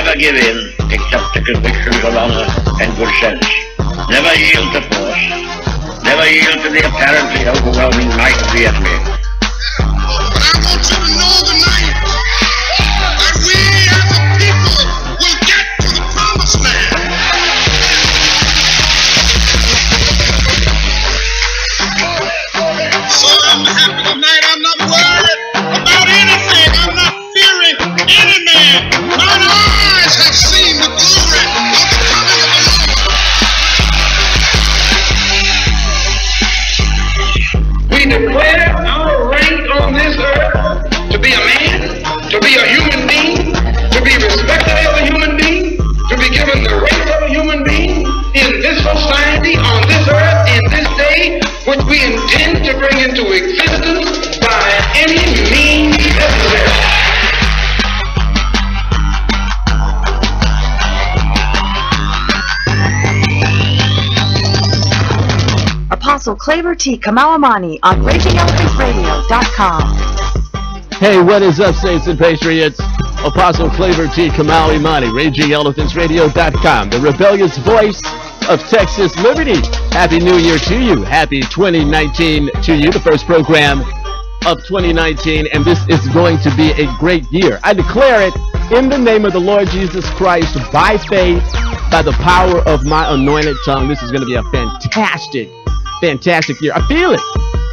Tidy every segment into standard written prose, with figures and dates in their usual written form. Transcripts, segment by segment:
never give in except to convictions of honor and good sense. Never yield to force. Never yield to the apparently overwhelming might of the enemy. But I want you to know tonight that we as a people will get to the promised land. So I'm happy tonight. I'm not worried about anything. I'm not fearing any man. Mine eyes have seen the glory of the coming of the Lord. We declare our right on this earth to be a man, to be a human being, to be respected as a human being, to be given the rights of a human being in this society, on this earth, in this day, which we intend to bring into existence by any means necessary. Apostle Claver T. Kamau-Imani on RagingElePhantsRadio.com. Hey, what is up, Saints and Patriots? Apostle Claver T. Kamau-Imani, RagingElePhantsRadio.com, the rebellious voice of Texas liberty. Happy New Year to you. Happy 2019 to you, the first program of 2019, and this is going to be a great year. I declare it in the name of the Lord Jesus Christ, by faith, by the power of my anointed tongue. This is going to be a fantastic year. I feel it.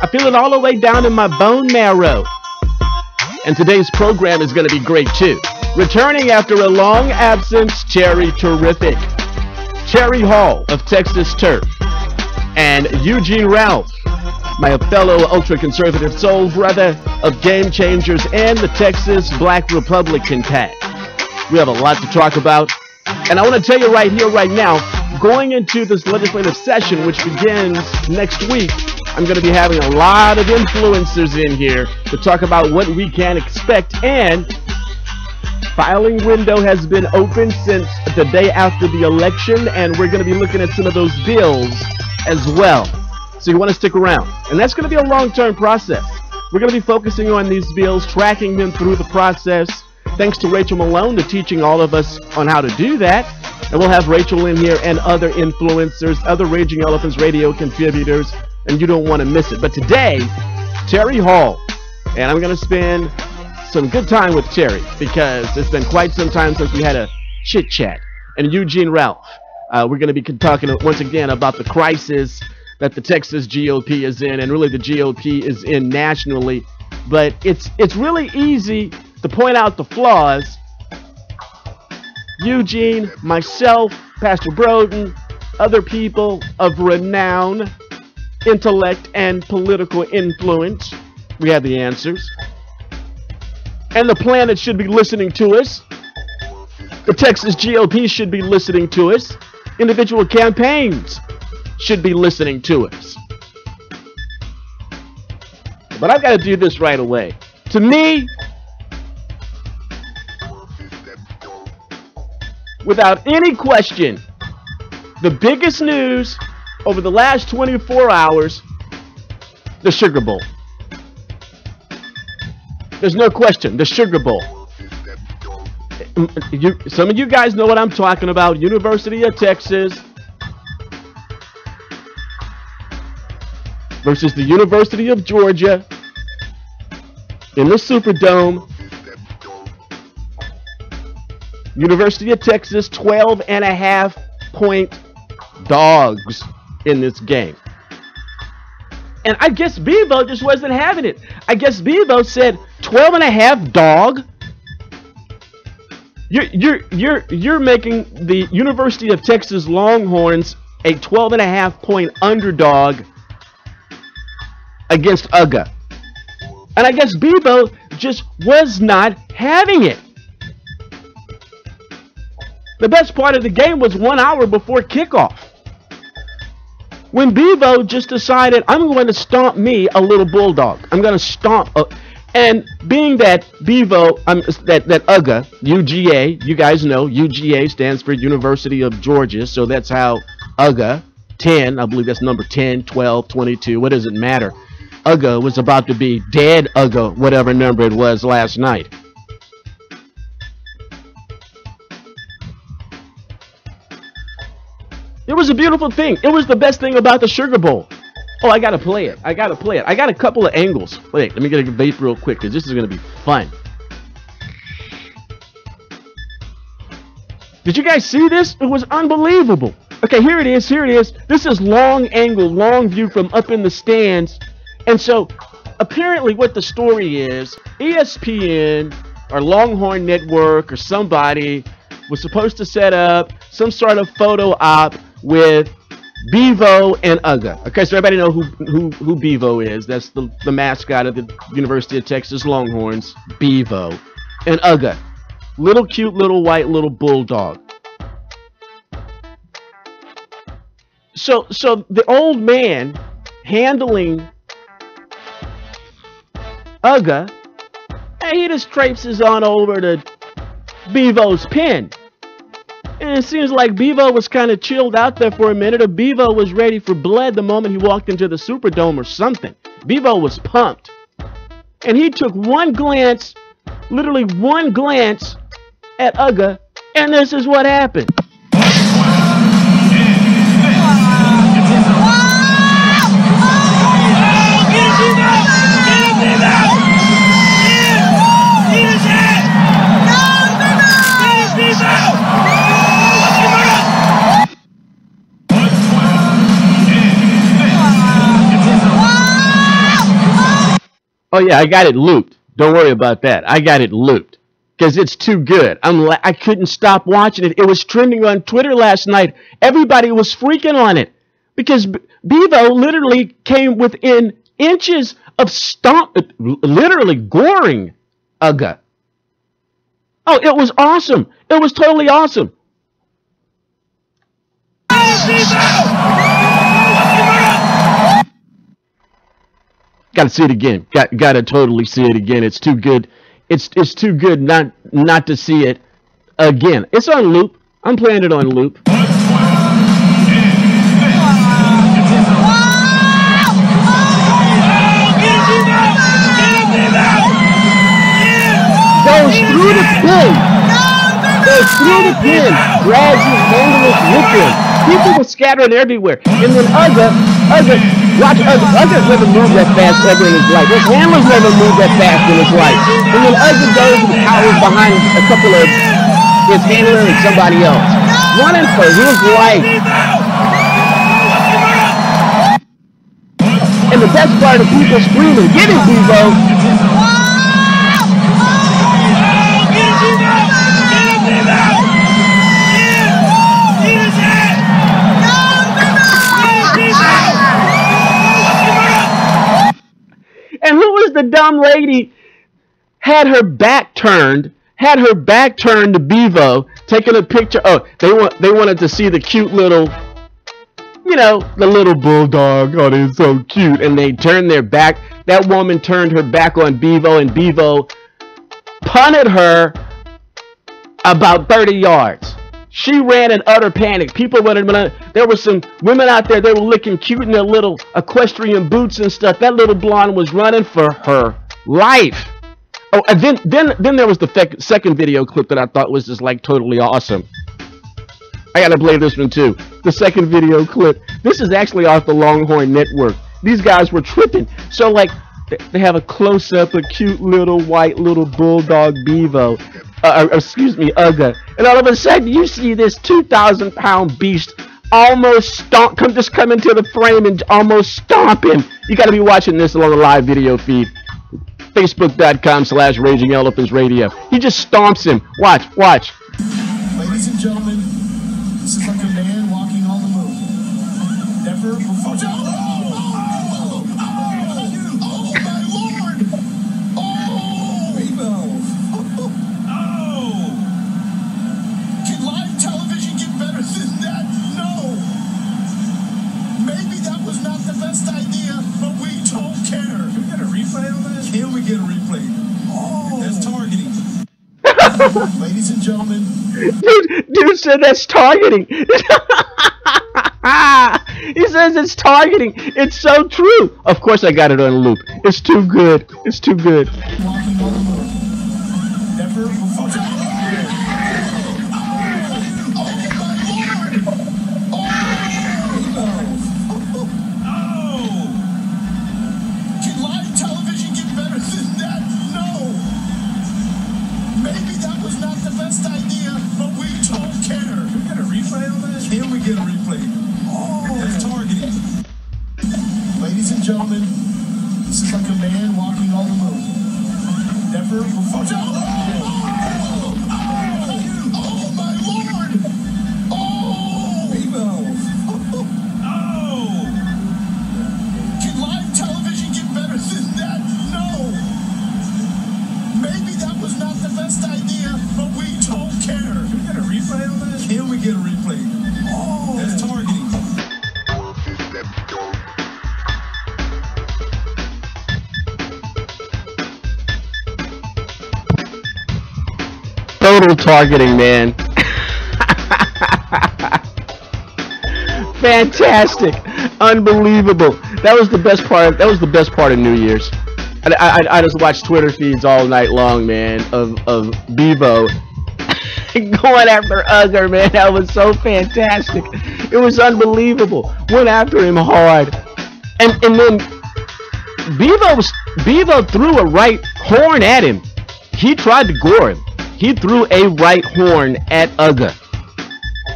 I feel it all the way down in my bone marrow. And today's program is going to be great too. Returning after a long absence, Cherry Terrific, Cherry Hall of Texas Turf, and Eugene Ralph, my fellow ultra-conservative soul brother of Game Changers and the Texas Black Republican Tag. We have a lot to talk about. And I want to tell you right here, right now, going into this legislative session, which begins next week, I'm going to be having a lot of influencers in here to talk about what we can expect. And filing window has been open since the day after the election, and we're going to be looking at some of those bills as well. So you want to stick around. And that's going to be a long-term process. We're going to be focusing on these bills, tracking them through the process. Thanks to Rachel Malone, to teaching all of us on how to do that. And we'll have Rachel in here and other influencers, other Raging Elephants radio contributors, and you don't want to miss it. But today, Terry Hall, and I'm going to spend some good time with Terry because it's been quite some time since we had a chit-chat. And Eugene Ralph, we're going to be talking once again about the crisis that the Texas GOP is in, and really the GOP is in nationally. But it's really easy to point out the flaws. Eugene, myself, Pastor Broden, other people of renown, intellect, and political influence, we have the answers. And the planet should be listening to us. The Texas GOP should be listening to us. Individual campaigns should be listening to us. But I've got to do this right away. To me, without any question, the biggest news over the last 24 hours, the Sugar Bowl. There's no question, the Sugar Bowl. Some of you guys know what I'm talking about. University of Texas versus the University of Georgia in the Superdome. University of Texas, 12.5-point dogs in this game. And I guess Bevo just wasn't having it. I guess Bevo said, 12.5 dog? You're making the University of Texas Longhorns a 12.5-point underdog against UGA. And I guess Bevo just was not having it. The best part of the game was 1 hour before kickoff, when Bevo just decided, I'm going to stomp me a little bulldog. I'm going to stomp. And being that Bevo, that UGA, UGA, you guys know, UGA stands for University of Georgia. So that's how UGA, 10, I believe that's number 10, 12, 22, what does it matter? UGA was about to be dead UGA, whatever number it was last night. It was a beautiful thing. It was the best thing about the Sugar Bowl. Oh, I gotta play it. I got a couple of angles. Wait, let me get a vape real quick because this is gonna be fun. Did you guys see this? It was unbelievable. Okay, here it is. This is long angle, long view from up in the stands. And so, apparently what the story is, ESPN or Longhorn Network or somebody was supposed to set up some sort of photo op with Bevo and Uga. Okay, so everybody know who Bevo is. That's the mascot of the University of Texas Longhorns, Bevo. And Uga. Little cute little white little bulldog. So the old man handling Uga, and he just traipses on over to Bevo's pen. And it seems like Bevo was kind of chilled out there for a minute, or Bevo was ready for blood the moment he walked into the Superdome or something. Bevo was pumped. And he took one glance, literally one glance at Uga, and this is what happened. Oh yeah, I got it looped. Don't worry about that. I got it looped because it's too good. I couldn't stop watching it. It was trending on Twitter last night. Everybody was freaking on it because Bevo literally came within inches of literally goring Uga. Oh, it was awesome. It was totally awesome. Gotta see it again. Gotta totally see it again. It's too good. It's too good not to see it again. It's on loop. I'm playing it on loop. Goes through the pin. Goes through the pin. Drags his handlers with him. People were scattering everywhere. And then Uga, watch Uga's never moved that fast ever in his life. His handlers never moved that fast in his life. And then Uga goes and cowers behind a couple of his handler and somebody else. Running for his life. And the best part of people screaming, "Get him, Bevo!" And who was the dumb lady had her back turned to Bevo, taking a picture? Oh, they wanted to see the cute little, the little bulldog. Oh, they're so cute. And they turned their back. That woman turned her back on Bevo, and Bevo punted her about 30 yards. She ran in utter panic. There were some women out there, they were looking cute in their little equestrian boots and stuff. That little blonde was running for her life. Oh, and then there was the second video clip that I thought was just like totally awesome. I gotta play this one too. The second video clip. This is actually off the Longhorn Network. These guys were tripping. So like, they have a close-up, a cute little white little bulldog Bevo. Uga. And all of a sudden, you see this 2,000-pound beast almost come into the frame and almost stomp him. You got to be watching this along the live video feed. Facebook.com/Raging Elephants Radio. He just stomps him. Watch. Ladies and gentlemen, this is like a man walking on the moon. Never before. Can we get a replay? Oh, that's targeting. Ladies and gentlemen. Dude said that's targeting. He says it's targeting. It's so true. Of course I got it on loop. It's too good. It's too good. get a replay. Oh, that's targeting. Total targeting, man. Fantastic, unbelievable. That was the best part. That was the best part of New Year's. I just watched Twitter feeds all night long, man, of Bevo going after Ugger, man. That was so fantastic. It was unbelievable. Went after him hard, and then Bevo threw a right horn at him. He tried to gore him. He threw a right horn at Ugga.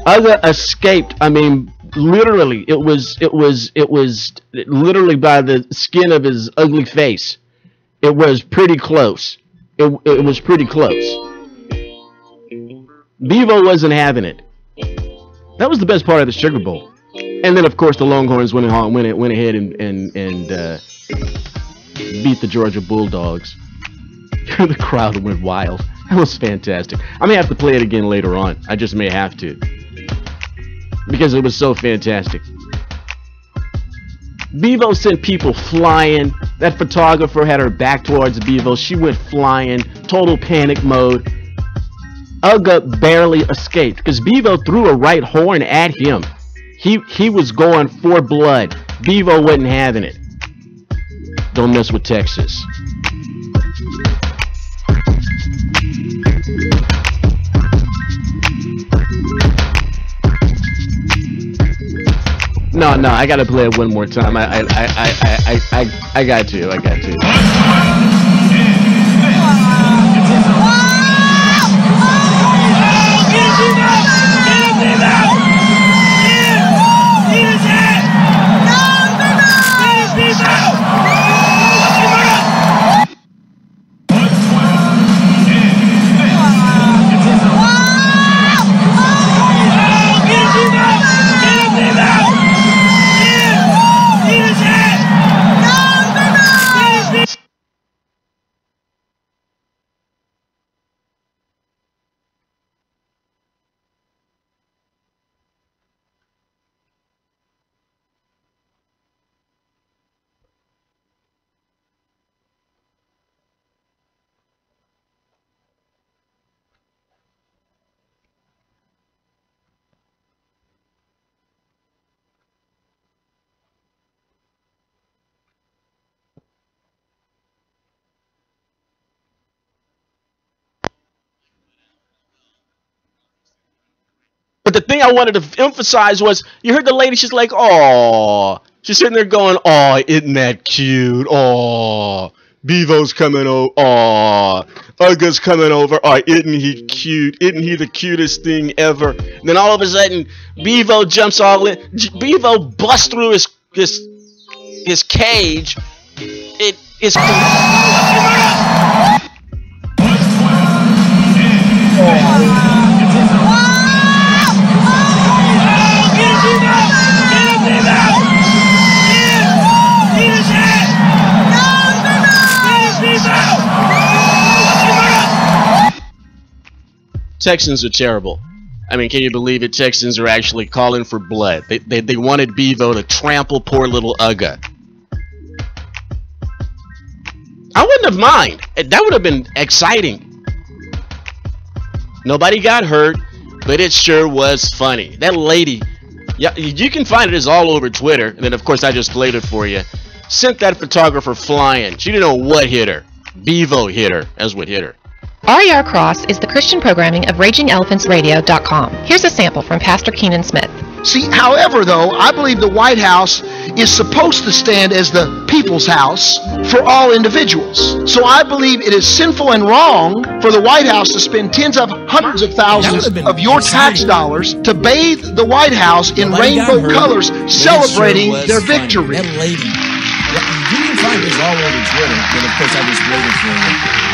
Ugga escaped. I mean, literally, it was literally by the skin of his ugly face. It was pretty close. It was pretty close. Bevo wasn't having it. That was the best part of the Sugar Bowl. And then, of course, the Longhorns went ahead and beat the Georgia Bulldogs. The crowd went wild. That was fantastic. I may have to play it again later on. I just may have to. Because it was so fantastic. Bevo sent people flying. That photographer had her back towards Bevo. She went flying. Total panic mode. Ugga barely escaped because Bevo threw a right horn at him. He was going for blood. Bevo wasn't having it. Don't mess with Texas. No, I gotta play it one more time. I got to. But the thing I wanted to emphasize was, you heard the lady, she's like, "Aw." She's sitting there going, "Aw, isn't that cute? Aw, Bevo's coming over. Aw, Ugga's coming over. Aw, isn't he cute? Isn't he the cutest thing ever?" And then all of a sudden, Bevo jumps all in. Bevo busts through his cage. It is. Texans are terrible. I mean, can you believe it? Texans are actually calling for blood. They wanted Bevo to trample poor little Ugga. I wouldn't have minded. That would have been exciting. Nobody got hurt, but it sure was funny. That lady, yeah, you can find it. It's all over Twitter. And then, of course, I just played it for you. Sent that photographer flying. She didn't know what hit her. Bevo hit her. That's what hit her. RER Cross is the Christian programming of RagingElePhantsRadio.com. Here's a sample from Pastor Keenan Smith. See, however, though, I believe the White House is supposed to stand as the people's house for all individuals. So I believe it is sinful and wrong for the White House to spend tens of hundreds of thousands of your tax dollars to bathe the White House in rainbow colors, celebrating their victory. That lady, you can find this all over Twitter, but of course I just waited for you.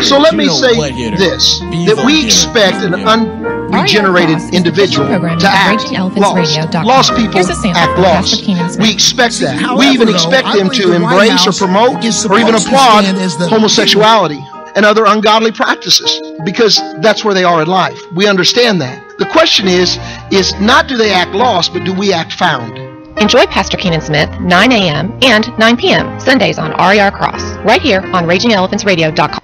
So let me say this, that we expect an unregenerated individual to act lost. Lost people act lost. We expect that. We even expect them to embrace or promote or even applaud homosexuality. and other ungodly practices, because that's where they are in life. We understand that. The question is not do they act lost, but do we act found? Enjoy Pastor Keenan Smith, 9 a.m. and 9 p.m. Sundays on RER Cross, right here on RagingElePhantsRadio.com.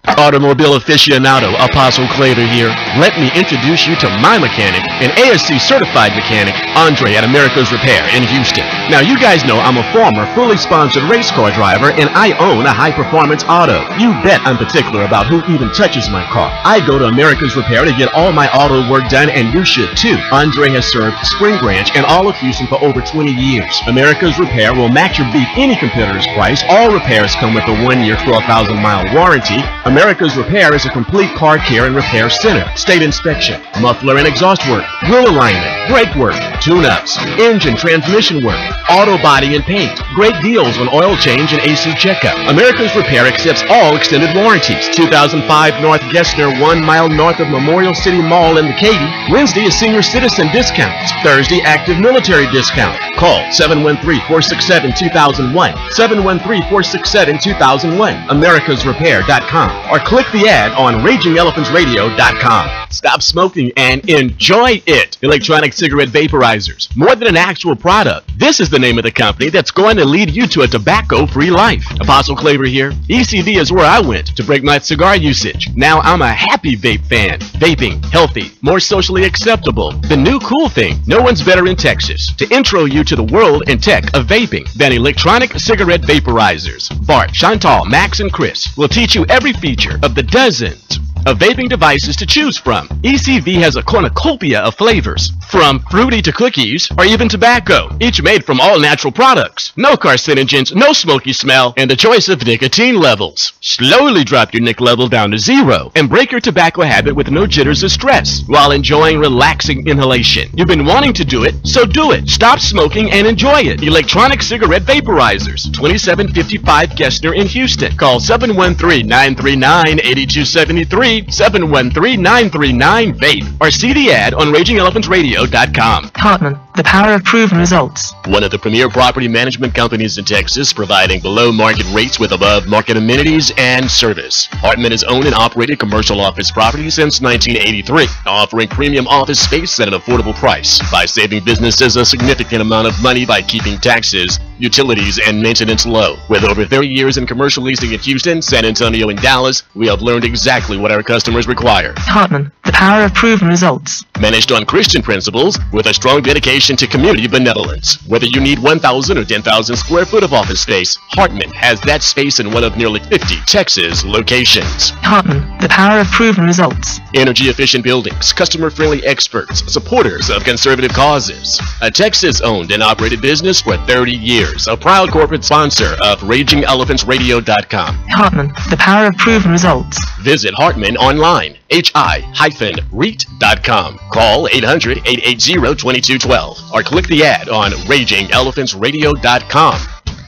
Automobile aficionado, Apostle Claver here. Let me introduce you to my mechanic, an ASC certified mechanic, Andre at America's Repair in Houston. Now, you guys know I'm a former fully sponsored race car driver, and I own a high-performance auto. You bet I'm particular about who even touches my car. I go to America's Repair to get all my auto work done, and you should too. Andre has served Spring Branch and all of Houston for over 20 years. America's Repair will match or beat any competitor's price. All repairs come with a 1-year, 12,000-mile warranty. America's Repair is a complete car care and repair center. State inspection, muffler and exhaust work, wheel alignment, brake work, tune-ups, engine transmission work, auto body and paint. Great deals on oil change and AC checkup. America's Repair accepts all extended warranties. 2005 North Gessner, 1 mile north of Memorial City Mall in the Katy. Wednesday is senior citizen discounts. Thursday, active military discount. Call 713-467-2001. 713-467-2001. AmericasRepair.com. Or click the ad on RagingElePhantsRadio.com. Stop smoking and enjoy it. Electronic cigarette vaporizers. More than an actual product. This is the name of the company that's going to lead you to a tobacco-free life. Apostle Claver here. ECV is where I went to break my cigar usage. Now I'm a happy vape fan. Vaping, healthy, more socially acceptable. The new cool thing. No one's better in Texas to intro you to the world and tech of vaping than electronic cigarette vaporizers. Bart, Chantal, Max, and Chris will teach you every feature of the dozens of vaping devices to choose from. ECV has a cornucopia of flavors, from fruity to cookies or even tobacco, each made from all natural products. No carcinogens, no smoky smell, and a choice of nicotine levels. Slowly drop your nic level down to 0 and break your tobacco habit with no jitters or stress while enjoying relaxing inhalation. You've been wanting to do it, so do it. Stop smoking and enjoy it. Electronic cigarette vaporizers, 2755 Gessner in Houston. Call 713-939-8273. 713-939-VAPE or see the ad on RagingElePhantsRadio.com. Hartman, the power of proven results. One of the premier property management companies in Texas, providing below market rates with above market amenities and service. Hartman has owned and operated commercial office properties since 1983, offering premium office space at an affordable price by saving businesses a significant amount of money by keeping taxes, utilities, and maintenance low. With over 30 years in commercial leasing in Houston, San Antonio, and Dallas, we have learned exactly what our customers require. Hartman, the power of proven results. Managed on Christian principles with a strong dedication to community benevolence. Whether you need 1,000 or 10,000 square foot of office space, Hartman has that space in one of nearly 50 Texas locations. Hartman, the power of proven results. Energy efficient buildings, customer friendly experts, supporters of conservative causes. A Texas owned and operated business for 30 years. A proud corporate sponsor of RagingElePhantsRadio.com. Hartman, the power of proven results. Visit Hartman online, hi-REIT.com. Call 800-880-2212 or click the ad on RagingElePhantsRadio.com.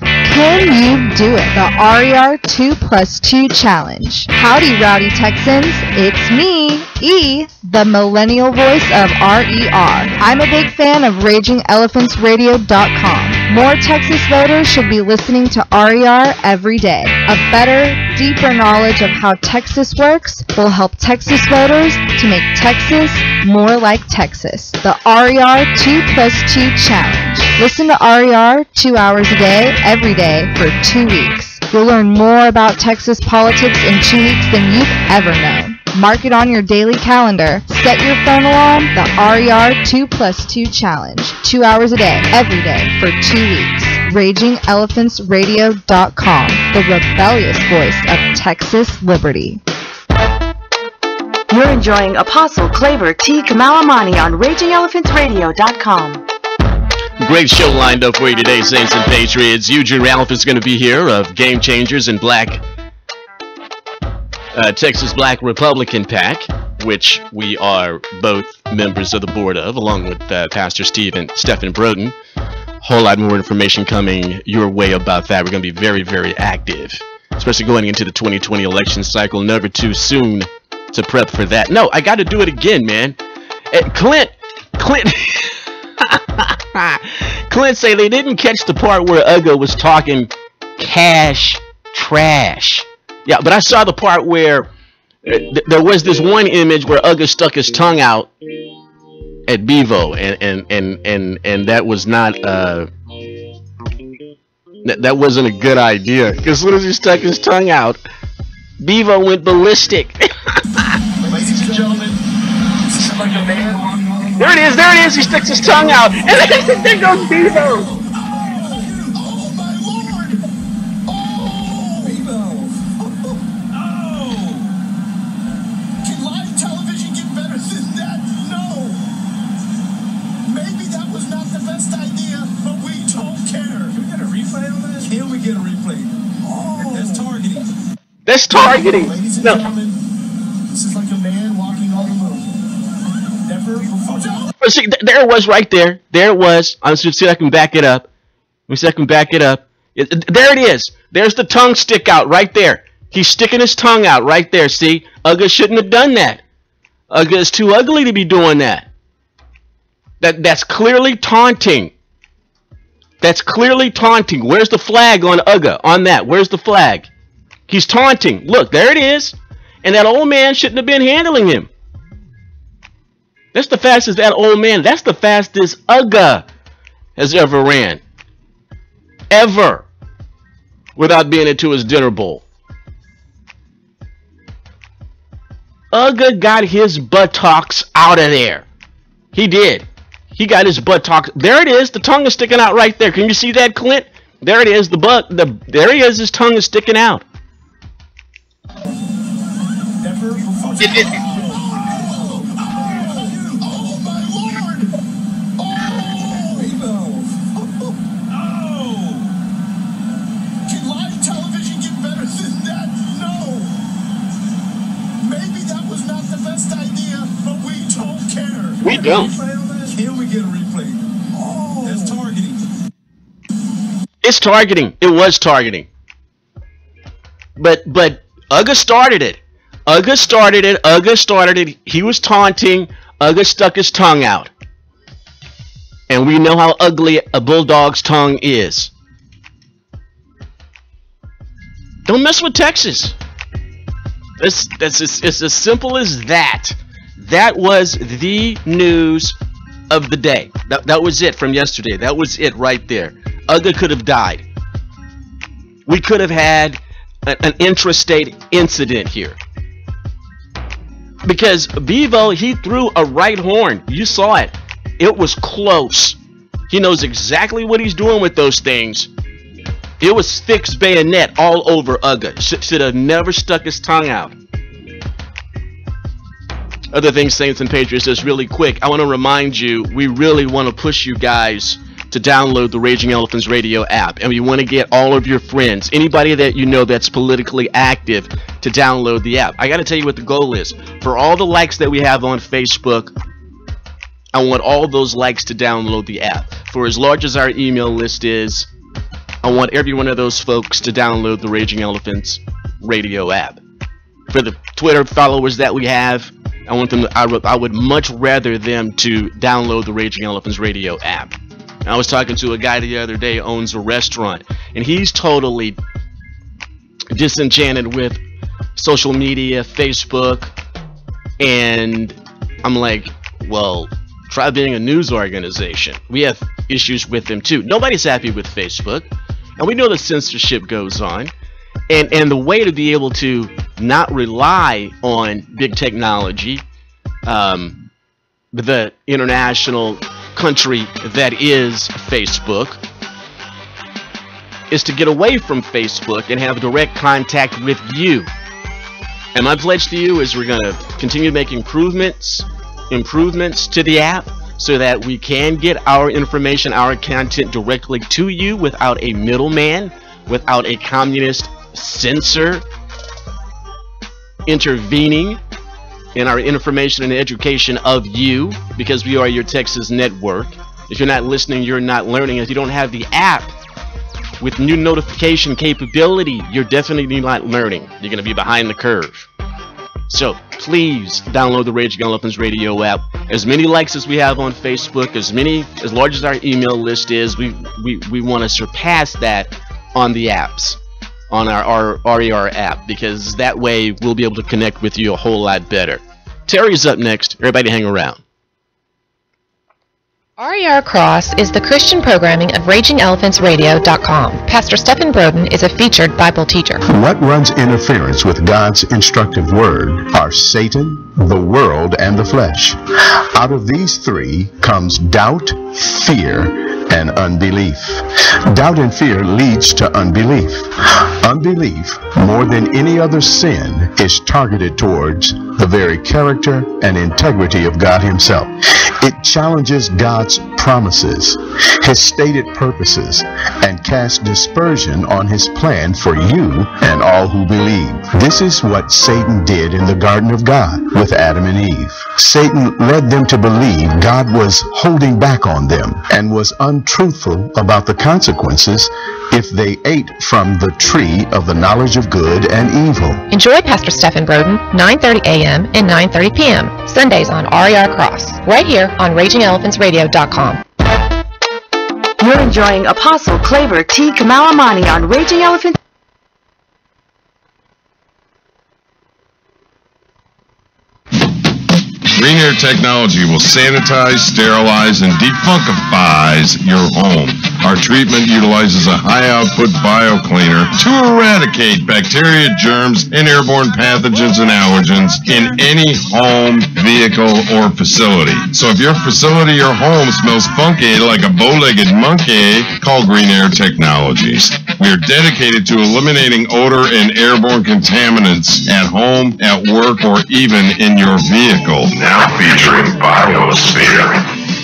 Can you do it? The RER 2+2 Challenge. Howdy, rowdy Texans. It's me, E, the millennial voice of RER. I'm a big fan of RagingElePhantsRadio.com. More Texas voters should be listening to RER every day. A better, deeper knowledge of how Texas works will help Texas voters to make Texas more like Texas. The RER 2+2 Challenge. Listen to RER 2 hours a day, every day, for 2 weeks. You'll learn more about Texas politics in 2 weeks than you've ever known. Mark it on your daily calendar. Set your phone alarm. The RER 2+2 Challenge. 2 hours a day, every day, for 2 weeks. RagingElePhantsRadio.com. The rebellious voice of Texas liberty. You're enjoying Apostle Claver T. Kamau-Imani on RagingElePhantsRadio.com. Great show lined up for you today, Saints and Patriots. Eugene Ralph is going to be here of Game Changers and Texas Black Republican PAC, which we are both members of the board of, along with Pastor Stephen Broden. Whole lot more information coming your way about that. We're going to be very, very active, especially going into the 2020 election cycle. Never too soon to prep for that. No, I got to do it again, man. Clint say they didn't catch the part where Ugo was talking cash Trash. Yeah, but I saw the part where there was this one image where Uga stuck his tongue out at Bevo, and that was not that wasn't a good idea, because as soon as he stuck his tongue out, Bevo went ballistic. Ladies and gentlemen, this is like a man. There it is, he sticks his tongue out, and then there goes Bevo. That's targeting. Ladies and gentlemen, this is like a man walking on the moon. Never before. See, there it was right there. There it was. I'm just see if I can back it up. Let me see if I can back it up. There it is. There's the tongue stick out right there. He's sticking his tongue out right there. See, Uga shouldn't have done that. Uga is too ugly to be doing that. That's clearly taunting. That's clearly taunting. Where's the flag on Uga? On that, where's the flag? He's taunting. Look, there it is. And that old man shouldn't have been handling him. That's the fastest that old man. That's the fastest Uga has ever ran. Ever. Without being into his dinner bowl. Uga got his buttocks out of there. He did. He got his buttocks. There it is. The tongue is sticking out right there. Can you see that, Clint? There it is. There he is. His tongue is sticking out. We don't. Can we get a replay? That's targeting. It's targeting. It was targeting. But Uga started it. Uga started it. Uga started it. He was taunting. Uga stuck his tongue out. And we know how ugly a bulldog's tongue is. Don't mess with Texas. It's as simple as that. That was the news of the day. That was it from yesterday. That was it right there. Uga could have died. We could have had an intrastate incident here. Because Bevo, he threw a right horn. You saw it. It was close. He knows exactly what he's doing with those things. It was fixed bayonet all over Uga. Should have never stuck his tongue out. Other things, Saints and Patriots, just really quick. I want to remind you, we really want to push you guys to download the Raging Elephants Radio app. And we want to get all of your friends, anybody that you know that's politically active, to download the app. I got to tell you what the goal is. For all the likes that we have on Facebook, I want all those likes to download the app. For as large as our email list is, I want every one of those folks to download the Raging Elephants Radio app. For the Twitter followers that we have, I want them to, I would much rather them to download the Raging Elephants Radio app. I was talking to a guy the other day who owns a restaurant, and he's totally disenchanted with social media, Facebook, and I'm like, well, try being a news organization. We have issues with them too. Nobody's happy with Facebook, and we know that censorship goes on, and the way to be able to not rely on big technology, the international country that is Facebook, is to get away from Facebook and have direct contact with you. And my pledge to you is we're going to continue to make improvements to the app so that we can get our information, our content directly to you without a middleman, without a communist censor intervening in our information and education of you, because we are your Texas network. If you're not listening, you're not learning. If you don't have the app with new notification capability, you're definitely not learning. You're going to be behind the curve. So please download the Raging Elephants Radio app. As many likes as we have on Facebook, as large as our email list is, we want to surpass that on the apps. on our RER app, because that way we'll be able to connect with you a whole lot better. Terry's up next. Everybody hang around. RER Cross is the Christian programming of RagingElePhantsRadio.com. Pastor Stephen Broden is a featured Bible teacher. What runs interference with God's instructive word are Satan, the world, and the flesh. Out of these three comes doubt, fear, and unbelief. Doubt and fear leads to unbelief. Unbelief, more than any other sin, is targeted towards the very character and integrity of God Himself. It challenges God's promises, His stated purposes, and casts dispersion on His plan for you and all who believe. This is what Satan did in the Garden of God with Adam and Eve. Satan led them to believe God was holding back on them and was untruthful about the consequences if they ate from the tree of the knowledge of good and evil. Enjoy Pastor Stephen Broden, 9:30 a.m. and 9:30 p.m. Sundays on RER Cross, right here on RagingElePhantsRadio.com. You're enjoying Apostle Claver T. Kamau-Imani on Raging Elephant. Green Air technology will sanitize, sterilize, and defunkifies your home. Our treatment utilizes a high-output biocleaner to eradicate bacteria, germs, and airborne pathogens and allergens in any home, vehicle, or facility. So if your facility or home smells funky like a bow-legged monkey, call Green Air Technologies. We are dedicated to eliminating odor and airborne contaminants at home, at work, or even in your vehicle. Now featuring Biosphere.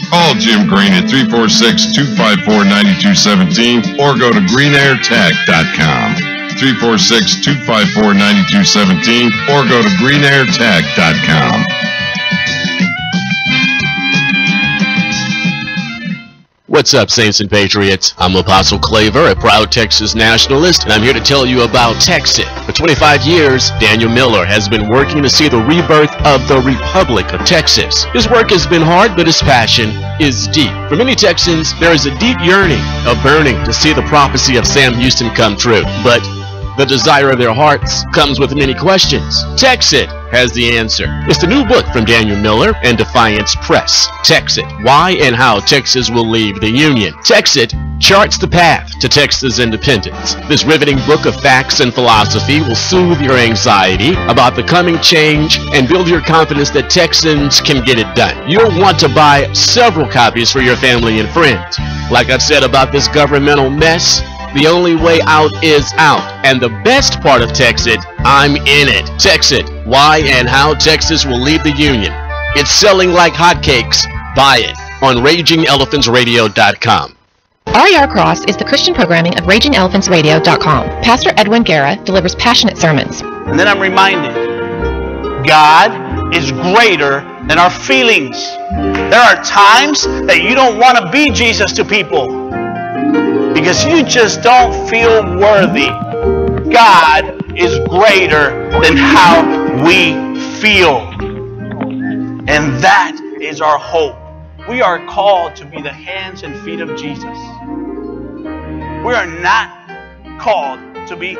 Call Jim Green at 346-254-9217 or go to greenairtech.com. 346-254-9217 or go to greenairtech.com. What's up, Saints and Patriots? I'm Apostle Claver, a proud Texas nationalist, and I'm here to tell you about Texit. For 25 years, Daniel Miller has been working to see the rebirth of the Republic of Texas. His work has been hard, but his passion is deep. For many Texans, there is a deep yearning, a burning to see the prophecy of Sam Houston come true. But the desire of their hearts comes with many questions. Texit has the answer. It's the new book from Daniel Miller and Defiance Press. Texit, Why and How Texas Will Leave the Union. Texit charts the path to Texas independence. This riveting book of facts and philosophy will soothe your anxiety about the coming change and build your confidence that Texans can get it done. You'll want to buy several copies for your family and friends. Like I've said about this governmental mess, the only way out is out. And the best part of Texit, I'm in it. Texit, Why and How Texas Will Leave the Union. It's selling like hotcakes. Buy it on RagingElePhantsRadio.com. RER Cross is the Christian programming of RagingElePhantsRadio.com. Pastor Edwin Guerra delivers passionate sermons. And then I'm reminded, God is greater than our feelings. There are times that you don't want to be Jesus to people, because you just don't feel worthy. God is greater than how we feel. And that is our hope. We are called to be the hands and feet of Jesus. We are not called to be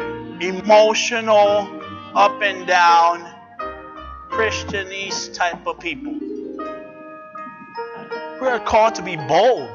emotional, up and down, Christianese type of people. We are called to be bold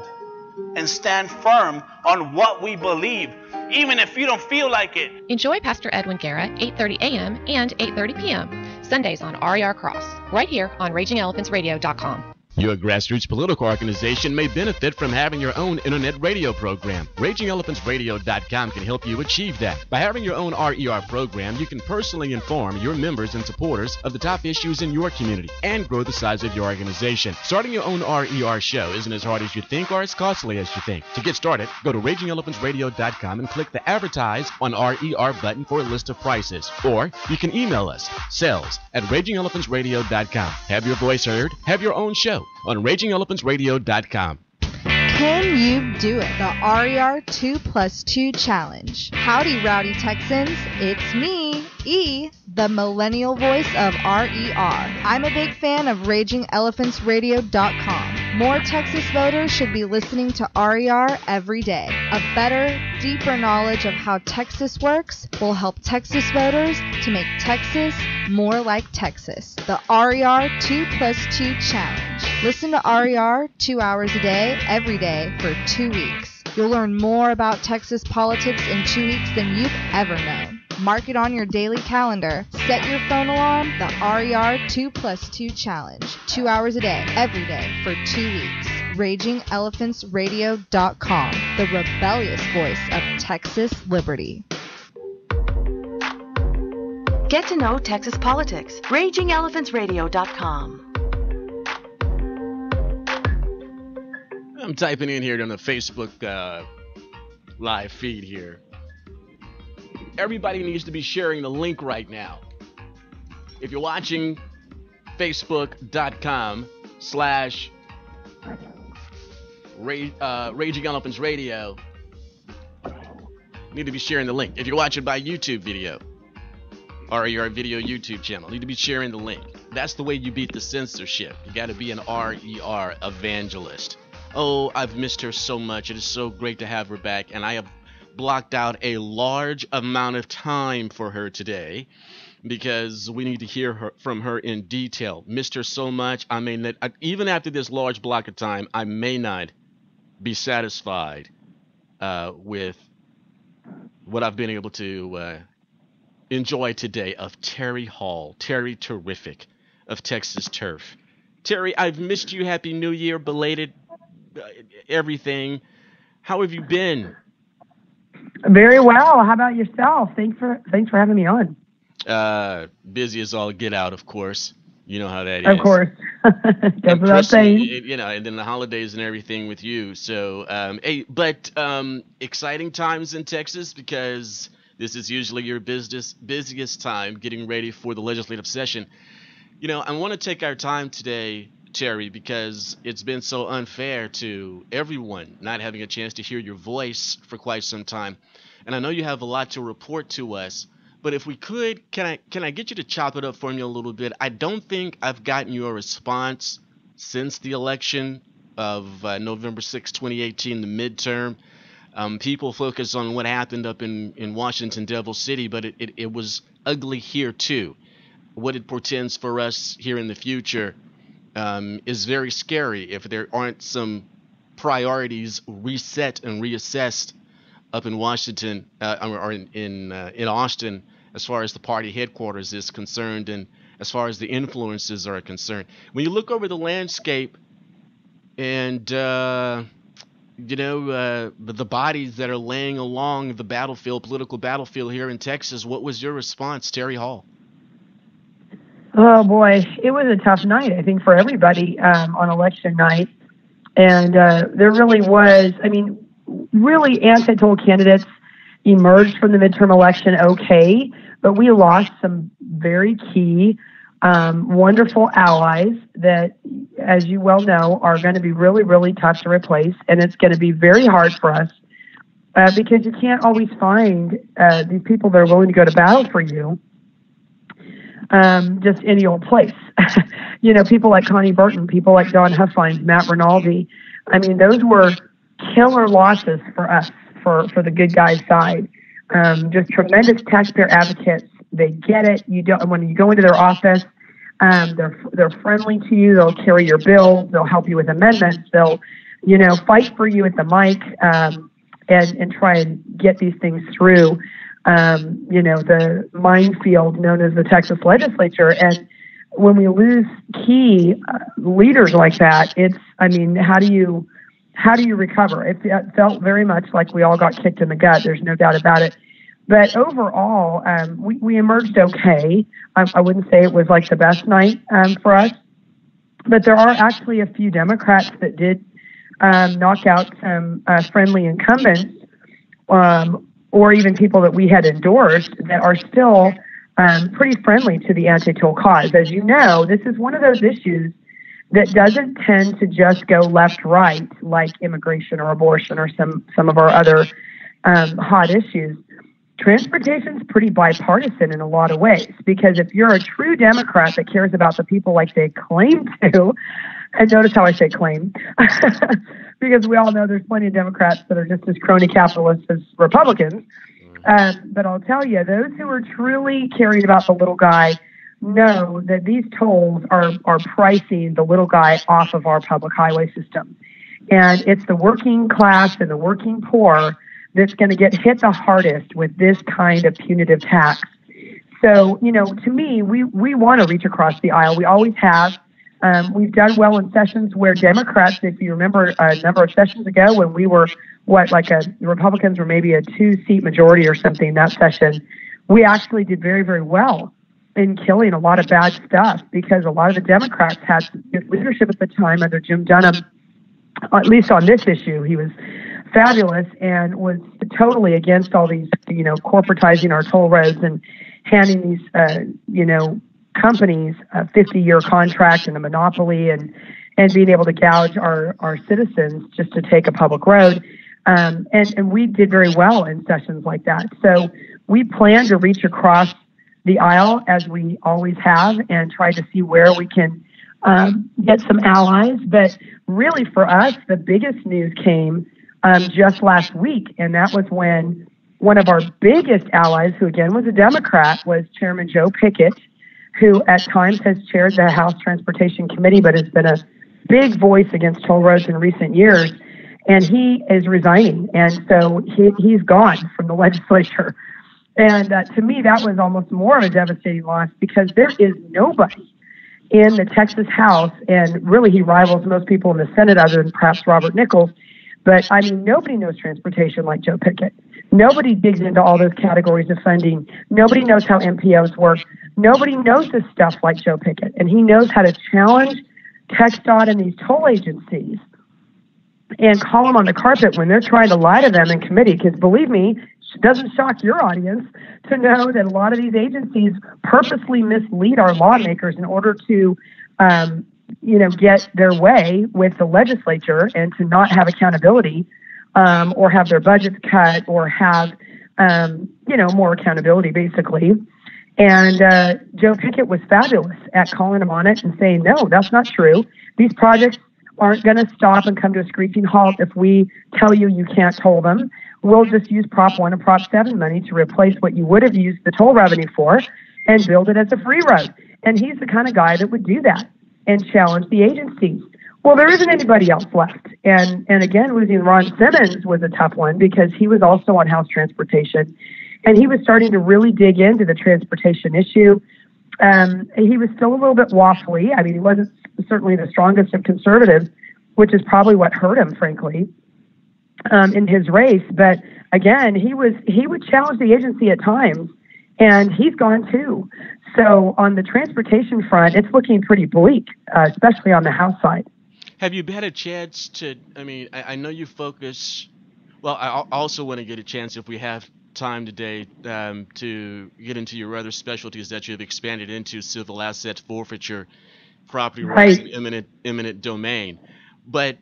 and stand firm on what we believe, even if you don't feel like it. Enjoy Pastor Edwin Guerra, 8:30 a.m. and 8:30 p.m. Sundays on RER Cross, right here on RagingElePhantsRadio.com. Your grassroots political organization may benefit from having your own internet radio program. RagingElePhantsRadio.com can help you achieve that. By having your own RER program, you can personally inform your members and supporters of the top issues in your community and grow the size of your organization. Starting your own RER show isn't as hard as you think or as costly as you think. To get started, go to RagingElePhantsRadio.com and click the Advertise on RER button for a list of prices. Or you can email us, sales@RagingElePhantsRadio.com. Have your voice heard. Have your own show on RagingElePhantsRadio.com. Can you do it? The RER 2+2 Challenge. Howdy, rowdy Texans. It's me, E, the millennial voice of RER. I'm a big fan of RagingElePhantsRadio.com. More Texas voters should be listening to RER every day. A better, deeper knowledge of how Texas works will help Texas voters to make Texas more like Texas. The RER 2+2 Challenge. Listen to RER 2 hours a day, every day, for 2 weeks. You'll learn more about Texas politics in 2 weeks than you've ever known. Mark it on your daily calendar. Set your phone alarm. The RER 2+2 Challenge. 2 hours a day, every day, for 2 weeks. RagingElePhantsRadio.com. The rebellious voice of Texas liberty. Get to know Texas politics. RagingElePhantsRadio.com. I'm typing in here on the Facebook live feed here. Everybody needs to be sharing the link right now. If you're watching Facebook.com/Raging Elephants Radio, need to be sharing the link. If you're watching by YouTube video or your video YouTube channel, need to be sharing the link. That's the way you beat the censorship. You got to be an RER evangelist. Oh, I've missed her so much. It is so great to have her back, and I have blocked out a large amount of time for her today because we need to hear from her in detail. Missed her so much. I may not, even after this large block of time, I may not be satisfied with what I've been able to enjoy today of Terry Hall, Terry Terrific of Texas Turf. Terry, I've missed you. Happy New Year, belated everything. How have you been? Very well. How about yourself? Thanks for having me on. Busy as all get out, of course. You know how that is. Of course. Goes without saying. You know, and then the holidays and everything with you. So, exciting times in Texas because this is usually your busiest time getting ready for the legislative session. You know, I want to take our time today, Terry, because it's been so unfair to everyone not having a chance to hear your voice for quite some time. And I know you have a lot to report to us, but if we could, can I get you to chop it up for me a little bit? I don't think I've gotten your response since the election of November 6, 2018, the midterm. People focus on what happened up in Washington, Devil City, but it was ugly here too. What it portends for us here in the future is very scary if there aren't some priorities reset and reassessed up in Washington or in Austin as far as the party headquarters is concerned and as far as the influences are concerned. When you look over the landscape and the bodies that are laying along the political battlefield here in Texas, what was your response, Terry Hall? Oh, boy. It was a tough night, I think, for everybody on election night. And there really was, really anti-toll candidates emerged from the midterm election okay, but we lost some very key, wonderful allies that, as you well know, are going to be really, really tough to replace. And it's going to be very hard for us because you can't always find these people that are willing to go to battle for you. Just any old place. People like Connie Burton, people like Don Huffines, Matt Rinaldi. Those were killer losses for us, for the good guys' side. Just tremendous taxpayer advocates. They get it. When you go into their office, they're friendly to you. They'll carry your bills. They'll help you with amendments. They'll, fight for you at the mic and try and get these things through. The minefield known as the Texas legislature. And when we lose key leaders like that, how do you recover? It felt very much like we all got kicked in the gut. There's no doubt about it. But overall, we emerged okay. I wouldn't say it was like the best night for us, but there are actually a few Democrats that did knock out some friendly incumbents, or even people that we had endorsed that are still pretty friendly to the anti-toll cause. As you know, this is one of those issues that doesn't tend to just go left-right like immigration or abortion or some of our other hot issues. transportation's pretty bipartisan in a lot of ways, because if you're a true Democrat that cares about the people like they claim to, and notice how I say claim, because we all know there's plenty of Democrats that are just as crony capitalists as Republicans. But I'll tell you, those who are truly caring about the little guy know that these tolls are pricing the little guy off of our public highway system. And it's the working class and the working poor that's going to get hit the hardest with this kind of punitive tax. So, to me, we want to reach across the aisle. We always have. We've done well in sessions where Democrats, if you remember a number of sessions ago when we were, the Republicans were maybe a 2-seat majority or something that session, we actually did very, very well in killing a lot of bad stuff, because a lot of the Democrats had good leadership at the time under Jim Dunham. At least on this issue, he was fabulous and was totally against all these, corporatizing our toll roads and handing these, companies a 50-year contract and a monopoly and being able to gouge our citizens just to take a public road. And we did very well in sessions like that. So we plan to reach across the aisle, as we always have, and try to see where we can get some allies. But really for us, the biggest news came just last week, and that was when one of our biggest allies, who again was a Democrat, was Chairman Joe Pickett, who at times has chaired the House Transportation Committee, but has been a big voice against toll roads in recent years. And he is resigning, and so he's gone from the legislature. And to me, that was almost more of a devastating loss, because there is nobody in the Texas House, and really he rivals most people in the Senate other than perhaps Robert Nichols. But, nobody knows transportation like Joe Pickett. Nobody digs into all those categories of funding. Nobody knows how MPOs work. Nobody knows this stuff like Joe Pickett. And he knows how to challenge TxDOT and these toll agencies and call them on the carpet when they're trying to lie to them in committee. Because believe me, it doesn't shock your audience to know that a lot of these agencies purposely mislead our lawmakers in order to, get their way with the legislature and to not have accountability, or have their budgets cut, or have, more accountability, basically. And Joe Pickett was fabulous at calling them on it and saying, no, that's not true. These projects aren't going to stop and come to a screeching halt if we tell you can't toll them. We'll just use Prop 1 and Prop 7 money to replace what you would have used the toll revenue for and build it as a free road. And he's the kind of guy that would do that and challenge the agencies. Well, there isn't anybody else left. And again, losing Ron Simmons was a tough one, because he was also on House Transportation, and he was starting to really dig into the transportation issue. He was still a little bit waffly. He wasn't certainly the strongest of conservatives, which is probably what hurt him, frankly, in his race. But again, he would challenge the agency at times, and he's gone too. So on the transportation front, it's looking pretty bleak, especially on the House side. Have you had a chance to, I know you focus, well, I also want to get a chance, if we have time today, to get into your other specialties that you've expanded into: civil asset forfeiture, property rights, and eminent domain. But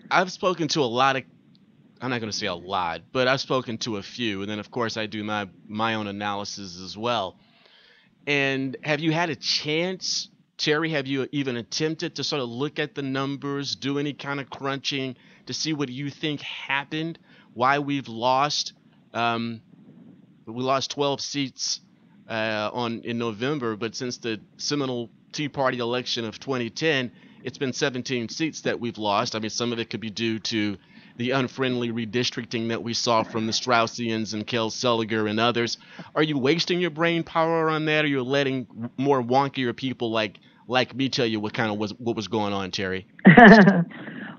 I've spoken to a lot of, I'm not going to say a lot, but I've spoken to a few, and then of course I do my own analysis as well. And have you had a chance, Terry, have you even attempted to sort of look at the numbers, do any kind of crunching to see what you think happened, why we've lost? We lost 12 seats in November, but since the seminal Tea Party election of 2010, it's been 17 seats that we've lost. Some of it could be due to the unfriendly redistricting that we saw from the Straussians and Kel Seliger and others. Are you wasting your brain power on that, or you're letting more wonkier people like me tell you what was going on, Terry?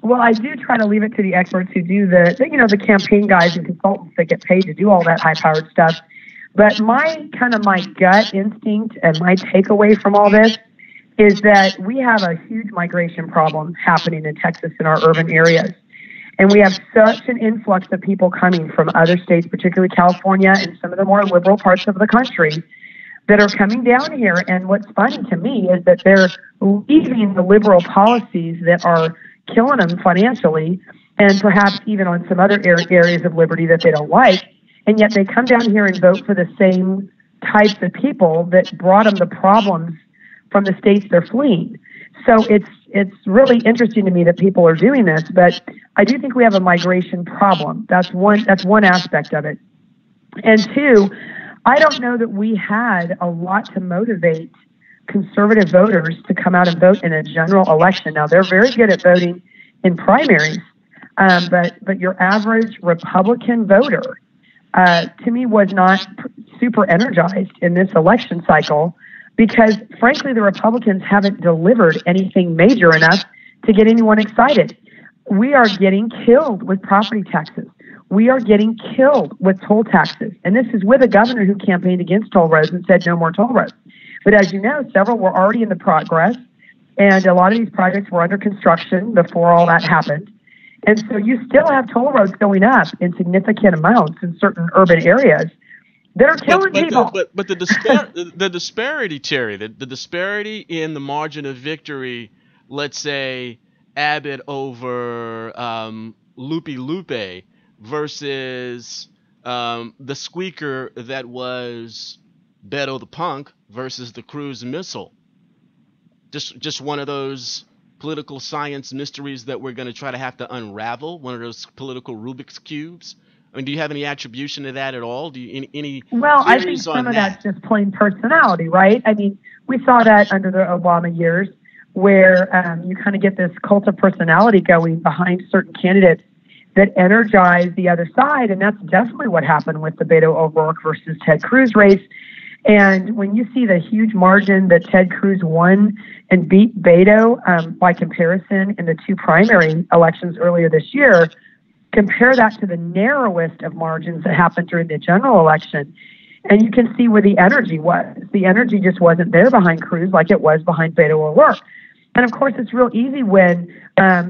Well, I do try to leave it to the experts who do the campaign guys and consultants that get paid to do all that high-powered stuff. But my gut instinct and my takeaway from all this is that we have a huge migration problem happening in Texas in our urban areas. And we have such an influx of people coming from other states, particularly California and some of the more liberal parts of the country, that are coming down here. And what's funny to me is that they're leaving the liberal policies that are killing them financially, and perhaps even on some other areas of liberty that they don't like. and yet they come down here and vote for the same types of people that brought them the problems from the states they're fleeing. So it's really interesting to me that people are doing this, but I do think we have a migration problem. That's one aspect of it. And two, I don't know that we had a lot to motivate conservative voters to come out and vote in a general election. Now, they're very good at voting in primaries, but your average Republican voter, to me, was not super energized in this election cycle because, frankly, the Republicans haven't delivered anything major enough to get anyone excited. We are getting killed with property taxes. We are getting killed with toll taxes. And this is with a governor who campaigned against toll roads and said no more toll roads. But as you know, several were already in the progress, and a lot of these projects were under construction before all that happened. And so you still have toll roads going up in significant amounts in certain urban areas that are killing people. But the disparity, Terry, the disparity in the margin of victory, let's say Abbott over Lupe Lupe versus the squeaker that was Beto the Punk versus the cruise missile. Just one of those political science mysteries that we're going to try to have to unravel, one of those political Rubik's Cubes. I mean, do you have any attribution to that at all? Do you any Well, I think some of that's just plain personality, right? I mean, we saw that under the Obama years where you kind of get this cult of personality going behind certain candidates that energize the other side, and that's definitely what happened with the Beto O'Rourke versus Ted Cruz race. And when you see the huge margin that Ted Cruz won and beat Beto by comparison in the two primary elections earlier this year, compare that to the narrowest of margins that happened during the general election, and you can see where the energy was. The energy just wasn't there behind Cruz like it was behind Beto O'Rourke. And of course, it's real easy when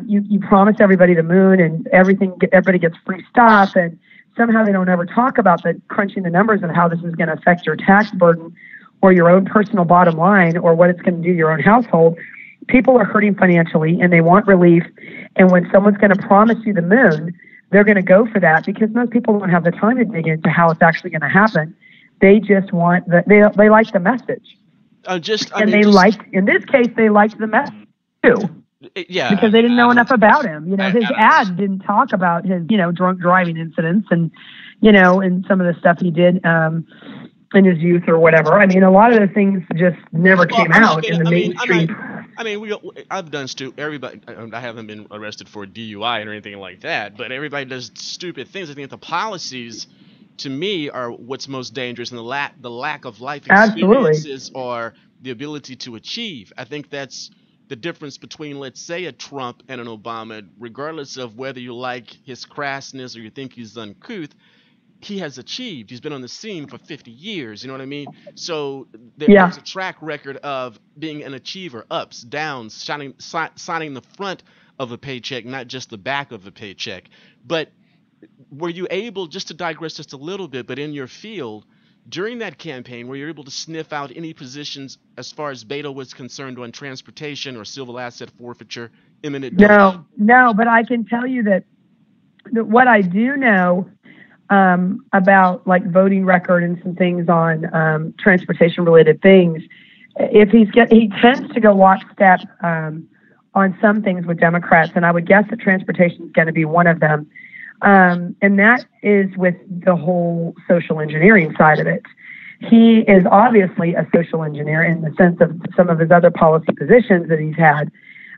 you promise everybody the moon and everybody gets free stuff, and somehow they don't ever talk about the crunching the numbers and how this is going to affect your tax burden or your own personal bottom line or what it's going to do to your own household. People are hurting financially and they want relief. And when someone's going to promise you the moon, they're going to go for that because most people don't have the time to dig into how it's actually going to happen. They just want they like the message. In this case, they liked the message too. Yeah, because they didn't know enough about him. You know, his ad didn't talk about his, drunk driving incidents and, and some of the stuff he did in his youth or whatever. I mean, a lot of the things just never came out in the mainstream. I've done everybody. I haven't been arrested for DUI or anything like that, but everybody does stupid things. I think the policies, to me, are what's most dangerous, and the lack of life experiences or the ability to achieve. I think that's the difference between, let's say, a Trump and an Obama. Regardless of whether you like his crassness or you think he's uncouth, he has achieved. He's been on the scene for 50 years. You know what I mean? So there's a track record of being an achiever, ups, downs, signing the front of a paycheck, not just the back of a paycheck. But were you able, just to digress just a little bit, but in your field, during that campaign, were you able to sniff out any positions as far as Beto was concerned on transportation or civil asset forfeiture, imminent domain? No, but I can tell you that what I do know about like voting record and some things on transportation related things, he tends to go lockstep on some things with Democrats, and I would guess that transportation is going to be one of them. And that is with the whole social engineering side of it. He is obviously a social engineer in the sense of some of his other policy positions that he's had.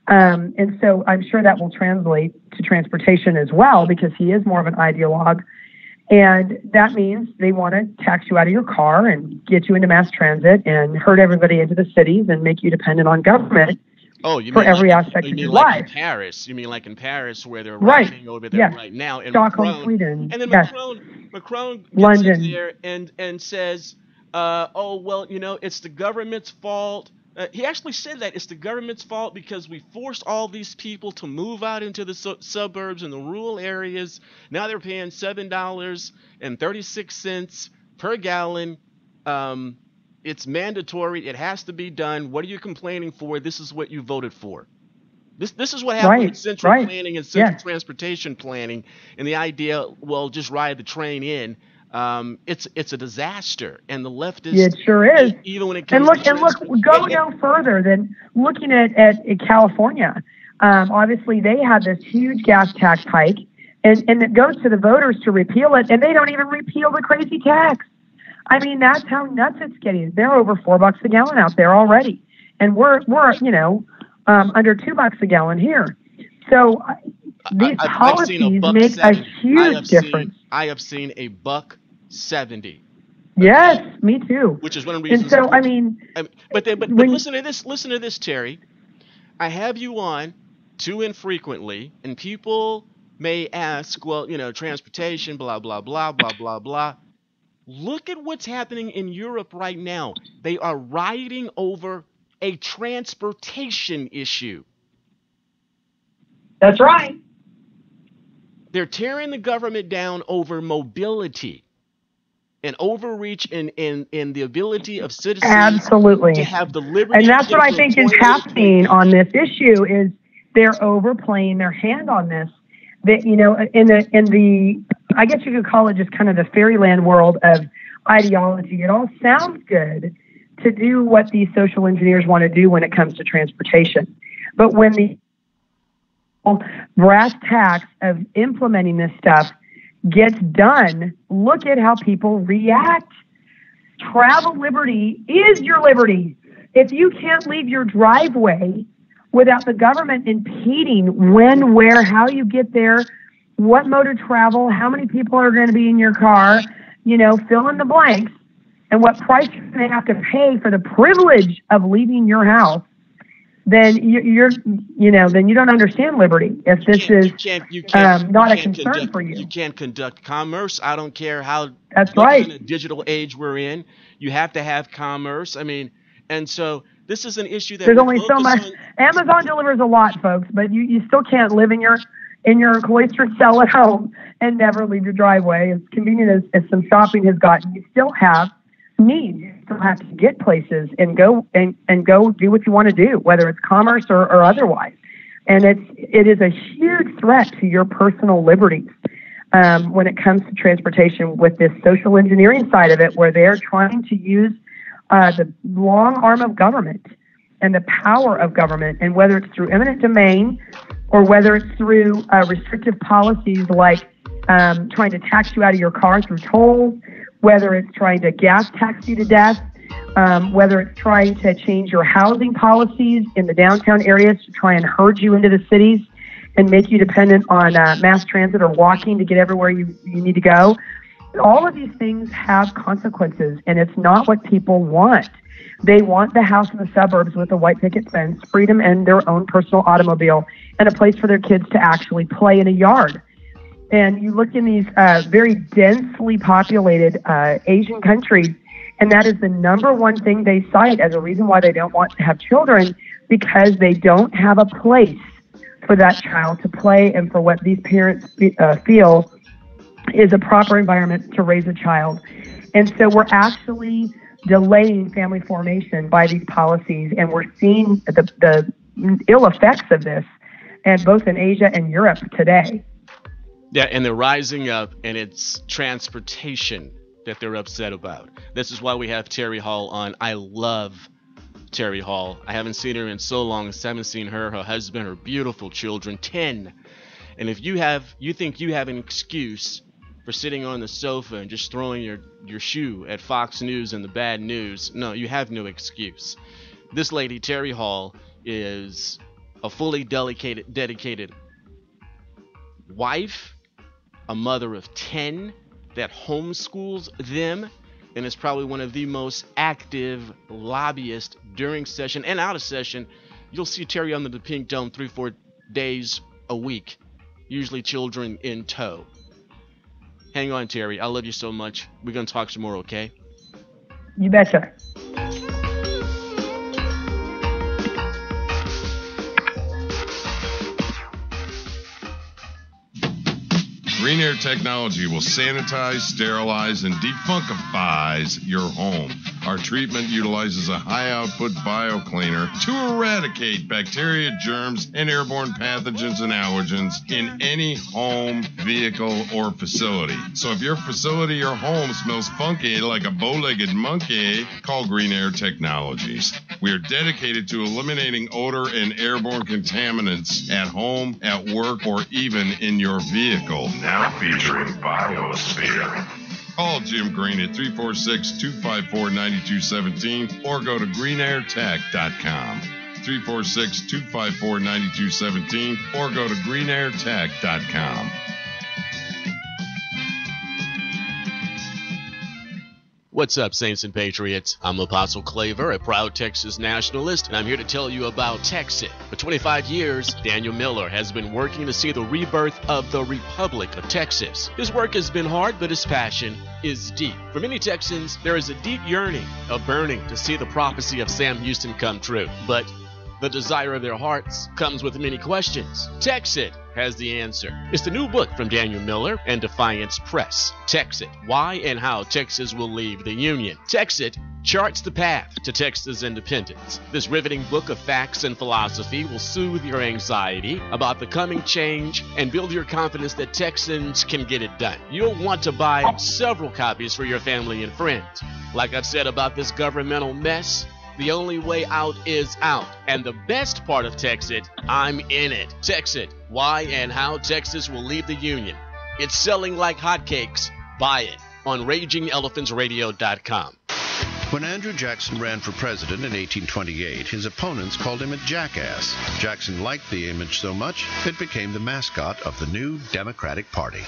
And so I'm sure that will translate to transportation as well, because he is more of an ideologue. And that means they want to tax you out of your car and get you into mass transit and herd everybody into the cities and make you dependent on government. Oh, you for mean every like, aspect you of mean your like life. In Paris? You mean like in Paris where they're Right. rioting over there right now? And Stockholm, Sweden. And then Yes. Macron gets London. in there and says, oh, well, it's the government's fault. He actually said that it's the government's fault because we forced all these people to move out into the suburbs and the rural areas. Now they're paying $7.36 per gallon. It's mandatory. It has to be done. What are you complaining for? This is what you voted for. This is what happened with central planning and central transportation planning, and the idea, well, just ride the train in. it's a disaster, and the left is. It sure is. Even when it comes go no further than looking at California. Obviously, they had this huge gas tax hike, and it goes to the voters to repeal it, and they don't even repeal the crazy tax. I mean, that's how nuts it's getting. They're over $4 a gallon out there already, and we're under $2 a gallon here. So these policies make a huge difference. I have seen $1.70. Yes, me too. Which is one of the reasons. And so, but listen to this. Listen to this, Terry. I have you on too infrequently, and people may ask, well, transportation, blah blah blah blah blah blah. Look at what's happening in Europe right now. They are rioting over a transportation issue. That's right. They're tearing the government down over mobility and overreach in the ability of citizens to have the liberty. And that's what I think is happening on this issue is they're overplaying their hand on this. That in the I guess you could call it just kind of the fairyland world of ideology. It all sounds good to do what these social engineers want to do when it comes to transportation. But when the brass tacks of implementing this stuff gets done, look at how people react. Travel liberty is your liberty. If you can't leave your driveway without the government impeding when, where, how you get there, what mode of travel, how many people are going to be in your car, fill in the blanks, and what price you're going to have to pay for the privilege of leaving your house, then then you don't understand liberty. If this is not a concern for you, you can't conduct commerce. I don't care how. That's right. In a digital age we're in, you have to have commerce. I mean, and so this is an issue that there's only so much. Amazon delivers a lot, folks, but you still can't live in your cloistered cell at home and never leave your driveway. As convenient as some shopping has gotten, you still have needs. You still have to get places and go do what you want to do, whether it's commerce or otherwise. And it is a huge threat to your personal liberties when it comes to transportation with this social engineering side of it, where they're trying to use the long arm of government and the power of government, and whether it's through eminent domain or whether it's through restrictive policies like trying to tax you out of your car through tolls, whether it's trying to gas tax you to death, whether it's trying to change your housing policies in the downtown areas to try and herd you into the cities and make you dependent on mass transit or walking to get everywhere you need to go. All of these things have consequences, and it's not what people want. They want the house in the suburbs with a white picket fence, freedom and their own personal automobile, and a place for their kids to actually play in a yard. And you look in these very densely populated Asian countries, and that is the number one thing they cite as a reason why they don't want to have children, because they don't have a place for that child to play and for what these parents feel is a proper environment to raise a child. And so we're actually delaying family formation by these policies, and we're seeing the ill effects of this, and both in Asia and Europe today. Yeah, and they're rising up, and it's transportation that they're upset about. This is why we have Terry Hall on. I love Terry Hall. I haven't seen her in so long. I haven't seen her husband, her beautiful children, 10. And if you think you have an excuse for sitting on the sofa and just throwing your shoe at Fox News and the bad news, no, you have no excuse. This lady, Terry Hall, is a fully dedicated wife, a mother of 10 that homeschools them, and is probably one of the most active lobbyists during session and out of session. You'll see Terry under the Pink Dome 3-4 days a week, usually children in tow. Hang on, Terry. I love you so much. We're going to talk some more, okay? You betcha. Green Air technology will sanitize, sterilize, and defunkifies your home. Our treatment utilizes a high-output biocleaner to eradicate bacteria, germs, and airborne pathogens and allergens in any home, vehicle, or facility. So if your facility or home smells funky like a bow-legged monkey, call Green Air Technologies. We are dedicated to eliminating odor and airborne contaminants at home, at work, or even in your vehicle. Now featuring Biosphere. Call Jim Green at 346-254-9217 or go to greenairtech.com. 346-254-9217 or go to greenairtech.com. What's up, Saints and Patriots? I'm Apostle Claver, a proud Texas nationalist, and I'm here to tell you about Texit. For 25 years, Daniel Miller has been working to see the rebirth of the Republic of Texas. His work has been hard, but his passion is deep. For many Texans, there is a deep yearning, a burning to see the prophecy of Sam Houston come true. But the desire of their hearts comes with many questions. Texit has the answer. It's the new book from Daniel Miller and Defiance Press. Texit, Why and How Texas Will Leave the Union. Texit charts the path to Texas independence. This riveting book of facts and philosophy will soothe your anxiety about the coming change and build your confidence that Texans can get it done. You'll want to buy several copies for your family and friends. Like I've said about this governmental mess, the only way out is out. And the best part of Texit, I'm in it. Texit, Why and How Texas Will Leave the Union. It's selling like hotcakes. Buy it on RagingElePhantsRadio.com. When Andrew Jackson ran for president in 1828, his opponents called him a jackass. Jackson liked the image so much, it became the mascot of the new Democratic Party.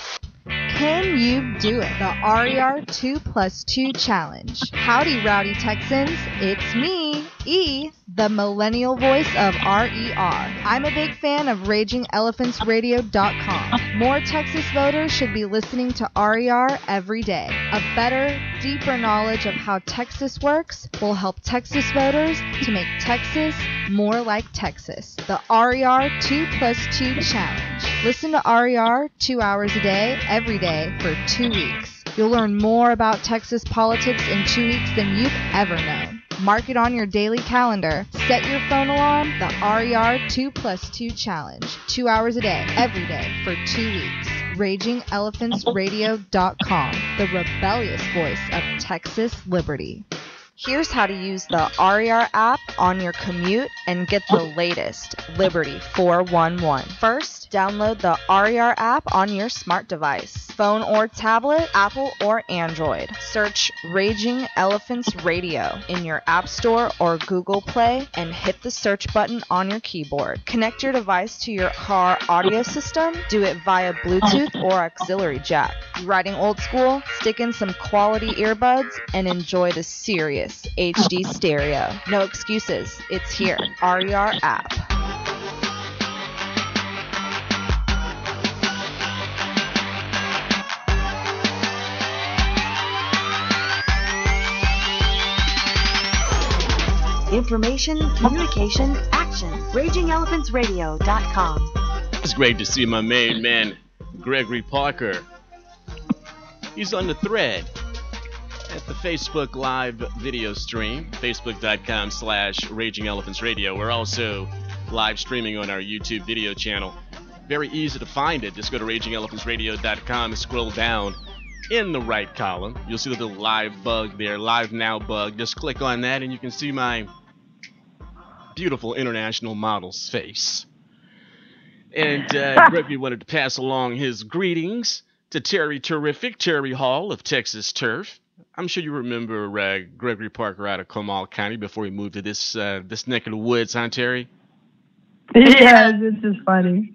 Can you do it? The RER 2+2 Challenge. Howdy, rowdy Texans. It's me, E, the millennial voice of RER. I'm a big fan of RagingElePhantsRadio.com. More Texas voters should be listening to RER every day. A better, deeper knowledge of how Texas works will help Texas voters to make Texas more like Texas. The RER 2+2 Challenge. Listen to RER 2 hours a day, every day for 2 weeks. You'll learn more about Texas politics in 2 weeks than you've ever known. Mark it on your daily calendar. Set your phone alarm. The RER 2+2 Challenge. 2 hours a day, every day for 2 weeks. RagingElePhantsRadio.com. The rebellious voice of Texas liberty. Here's how to use the RER app on your commute and get the latest Liberty 411. First, download the RER app on your smart device, phone or tablet, Apple or Android. Search Raging Elephants Radio in your App Store or Google Play and hit the search button on your keyboard. Connect your device to your car audio system. Do it via Bluetooth or auxiliary jack. You riding old school? Stick in some quality earbuds and enjoy the serious HD stereo. No excuses. It's here. RER app. Information, communication, action. RagingElePhantsRadio.com. It's great to see my main man, Gregory Parker. He's on the thread at the Facebook Live video stream, facebook.com/Raging Elephants Radio. We're also live streaming on our YouTube video channel. Very easy to find it. Just go to RagingElePhantsRadio.com and scroll down in the right column. You'll see the little live bug there, live now bug. Just click on that and you can see my beautiful international model's face. And Gregory wanted to pass along his greetings to Terry Hall of Texas Turf. I'm sure you remember Gregory Parker out of Comal County before he moved to this neck of the woods, huh, Terry? Yes, it's just funny.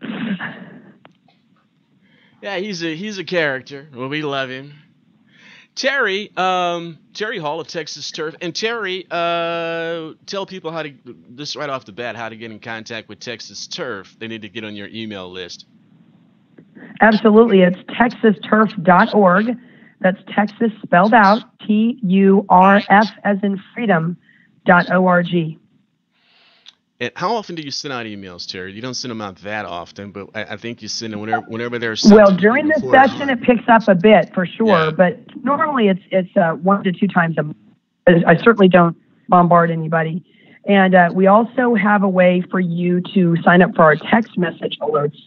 Yeah, he's a character. Well, we love him. Terry Hall of Texas Turf. And Terry, tell people how to, just right off the bat, how to get in contact with Texas Turf. They need to get on your email list. Absolutely. It's texasturf.org. That's Texas spelled out, TURF as in freedom.org. And how often do you send out emails, Terry? You don't send them out that often, but I think you send them whenever there's something. Well, during this session, it picks up a bit for sure, yeah. But normally it's 1 to 2 times a month. I certainly don't bombard anybody. And we also have a way for you to sign up for our text message alerts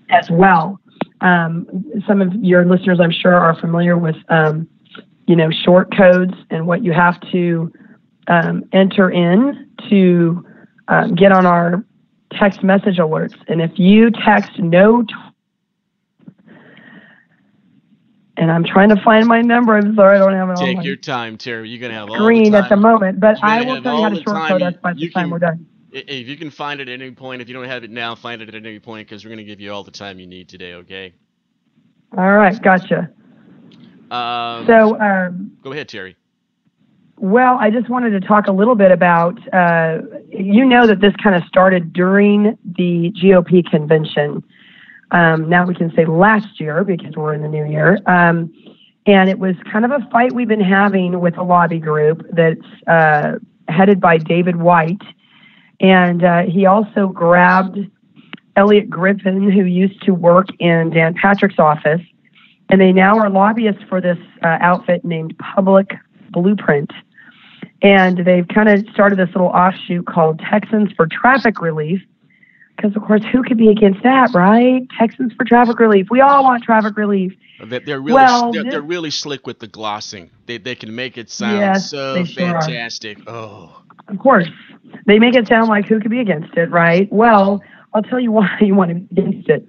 as well. Some of your listeners, I'm sure, are familiar with, short codes and what you have to enter in to get on our text message alerts. And if you text and I'm trying to find my number. I'm sorry, I don't have it on Take my your time, Terry. You're going to have all the screen time. at the moment, but I will have tell you how all to the short time code us by the time we're done. If you can find it at any point, if you don't have it now, find it at any point, because we're going to give you all the time you need today, okay? All right, gotcha. Go ahead, Terry. Well, I just wanted to talk a little bit about, that this kind of started during the GOP convention. Now we can say last year because we're in the new year. And it was kind of a fight we've been having with a lobby group that's headed by David White. And he also grabbed Elliot Griffin, who used to work in Dan Patrick's office. And they now are lobbyists for this outfit named Public Blueprint. And they've kind of started this little offshoot called Texans for Traffic Relief. Because, of course, who could be against that, right? Texans for Traffic Relief. We all want traffic relief. They're really slick with the glossing. They can make it sound so fantastic. Oh. Of course. They make it sound like who could be against it, right? Well, I'll tell you why you want to be against it.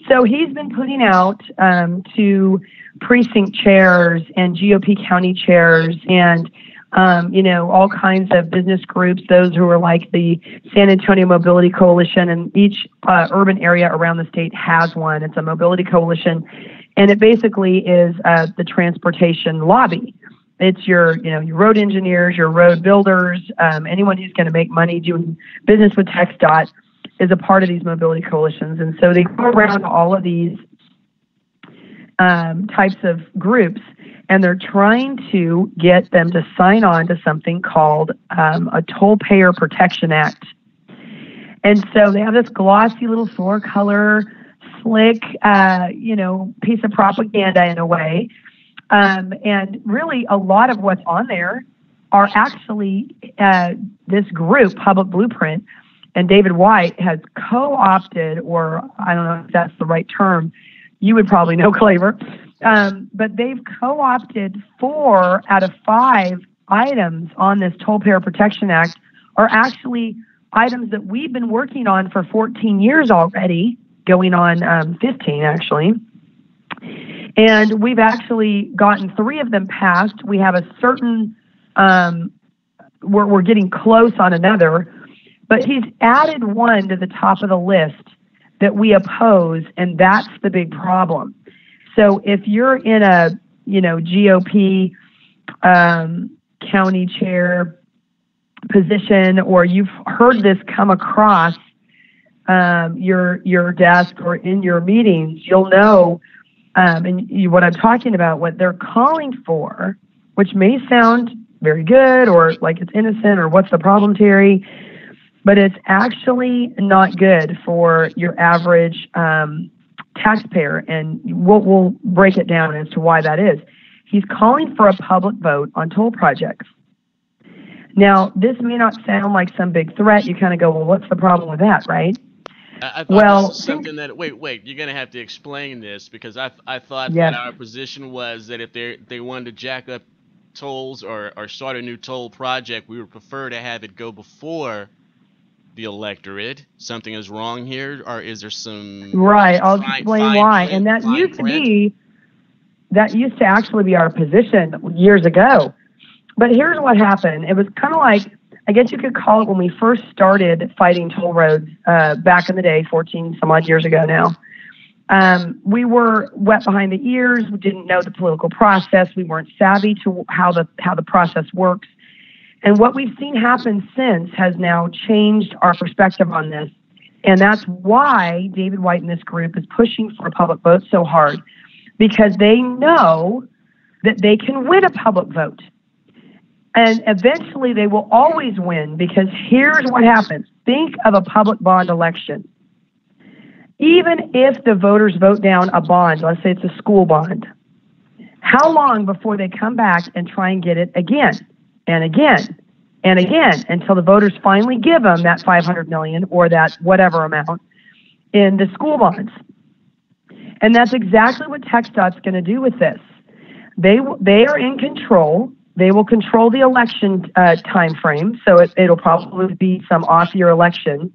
So he's been putting out to precinct chairs and GOP county chairs and all kinds of business groups, those who are like the San Antonio Mobility Coalition, and each urban area around the state has one. It's a mobility coalition, and it basically is the transportation lobby. It's your road engineers, your road builders, anyone who's going to make money doing business with TxDOT is a part of these mobility coalitions. And so they go around all of these types of groups, and they're trying to get them to sign on to something called a Toll Payer Protection Act. And so they have this glossy little four-color, slick, piece of propaganda in a way. And really a lot of what's on there are actually this group, Public Blueprint, and David White has co-opted, or I don't know if that's the right term, you would probably know, Claver, but they've co-opted 4 out of 5 items on this Toll Payer Protection Act are actually items that we've been working on for 14 years already, going on 15 actually. And we've actually gotten 3 of them passed. We have a certain, we're getting close on another, but he's added one to the top of the list that we oppose, and that's the big problem. So if you're in a, GOP county chair position, or you've heard this come across your desk or in your meetings, you'll know what I'm talking about. What they're calling for, which may sound very good or like it's innocent or what's the problem, Terry, but it's actually not good for your average taxpayer, and we'll break it down as to why that is. He's calling for a public vote on toll projects. Now, this may not sound like some big threat. You kind of go, well, what's the problem with that, right? I thought this was something that, wait, you're going to have to explain this, because I thought that our position was that if they wanted to jack up tolls or start a new toll project, we would prefer to have it go before the electorate. Something is wrong here, or is there some right? I'll explain why. And that used to actually be our position years ago. But here's what happened. It was kind of like, I guess you could call it, when we first started fighting toll roads back in the day, 14 some odd years ago now. We were wet behind the ears. We didn't know the political process. We weren't savvy to how the process works. And what we've seen happen since has now changed our perspective on this. And that's why David White and this group is pushing for a public vote so hard, because they know that they can win a public vote. And eventually they will always win, because here's what happens. Think of a public bond election. Even if the voters vote down a bond, let's say it's a school bond, how long before they come back and try and get it again? and again and again until the voters finally give them that $500 million or that whatever amount in the school bonds. And that's exactly what TxDOT's going to do with this. They are in control. They will control the election time frame, so it'll probably be some off-year election.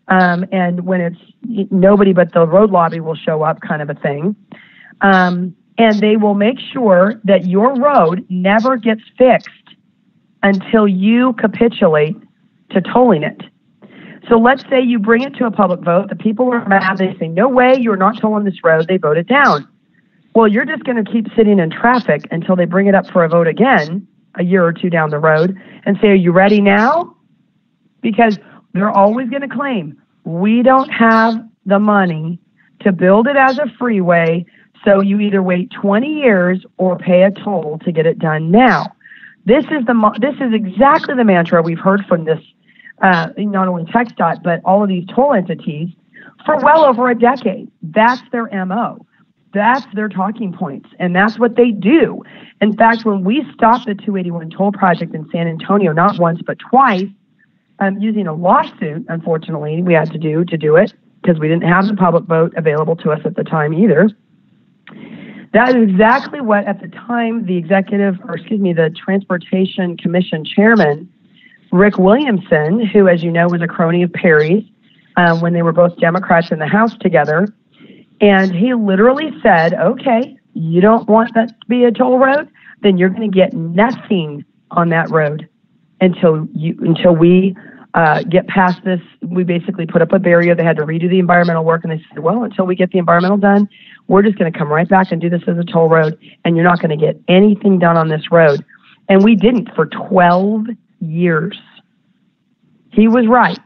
And when it's nobody but the road lobby will show up, kind of a thing. And they will make sure that your road never gets fixed until you capitulate to tolling it. So let's say you bring it to a public vote. The people are mad. They say, no way, you're not tolling this road. They vote it down. Well, you're just going to keep sitting in traffic until they bring it up for a vote again a year or two down the road and say, are you ready now? Because they're always going to claim, we don't have the money to build it as a freeway, so you either wait 20 years or pay a toll to get it done now. This is exactly the mantra we've heard from this, not only TxDOT, but all of these toll entities for well over a decade. That's their MO. That's their talking points, and that's what they do. In fact, when we stopped the 281 toll project in San Antonio, not once but twice, using a lawsuit, unfortunately, we had to do it because we didn't have the public vote available to us at the time either. That is exactly what, at the time, the Transportation Commission Chairman, Rick Williamson, who, as you know, was a crony of Perry's when they were both Democrats in the House together, and he literally said, okay, you don't want that to be a toll road? Then you're going to get nothing on that road until we get past this. We basically put up a barrier. They had to redo the environmental work, and they said, well, until we get the environmental done, we're just going to come right back and do this as a toll road, and you're not going to get anything done on this road. And we didn't for 12 years. He was right.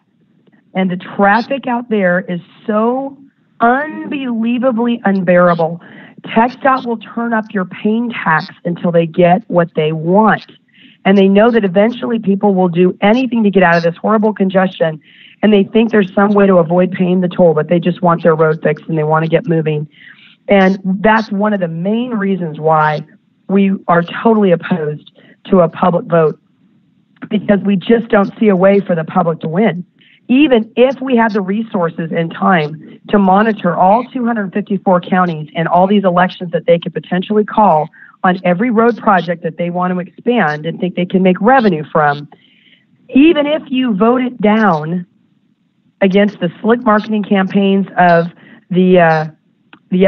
And the traffic out there is so unbelievably unbearable. TxDOT will turn up your paying tax until they get what they want. And they know that eventually people will do anything to get out of this horrible congestion, and they think there's some way to avoid paying the toll, but they just want their road fixed and they want to get moving. And that's one of the main reasons why we are totally opposed to a public vote, because we just don't see a way for the public to win. Even if we had the resources and time to monitor all 254 counties and all these elections that they could potentially call on every road project that they want to expand and think they can make revenue from, even if you vote it down against the slick marketing campaigns of the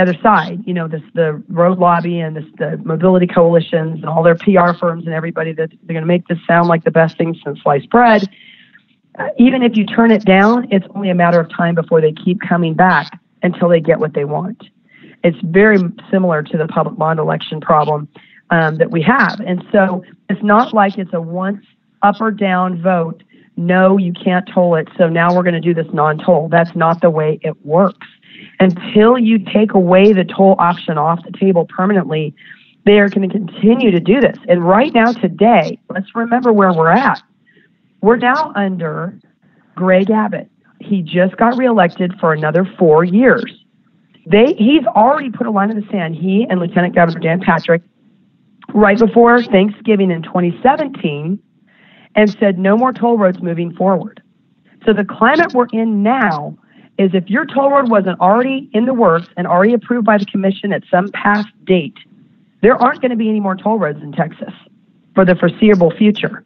other side, the road lobby and the mobility coalitions and all their PR firms and everybody, that they're going to make this sound like the best thing since sliced bread. Even if you turn it down, it's only a matter of time before they keep coming back until they get what they want. It's very similar to the public bond election problem that we have. And so it's not like it's a once up or down vote. No, you can't toll it, so now we're going to do this non-toll. That's not the way it works. Until you take away the toll option off the table permanently, they are going to continue to do this. And right now, today, let's remember where we're at. We're now under Greg Abbott. He just got reelected for another 4 years. He's already put a line in the sand, he and Lieutenant Governor Dan Patrick, right before Thanksgiving in 2017, and said no more toll roads moving forward. So the climate we're in now is, if your toll road wasn't already in the works and already approved by the commission at some past date, there aren't going to be any more toll roads in Texas for the foreseeable future.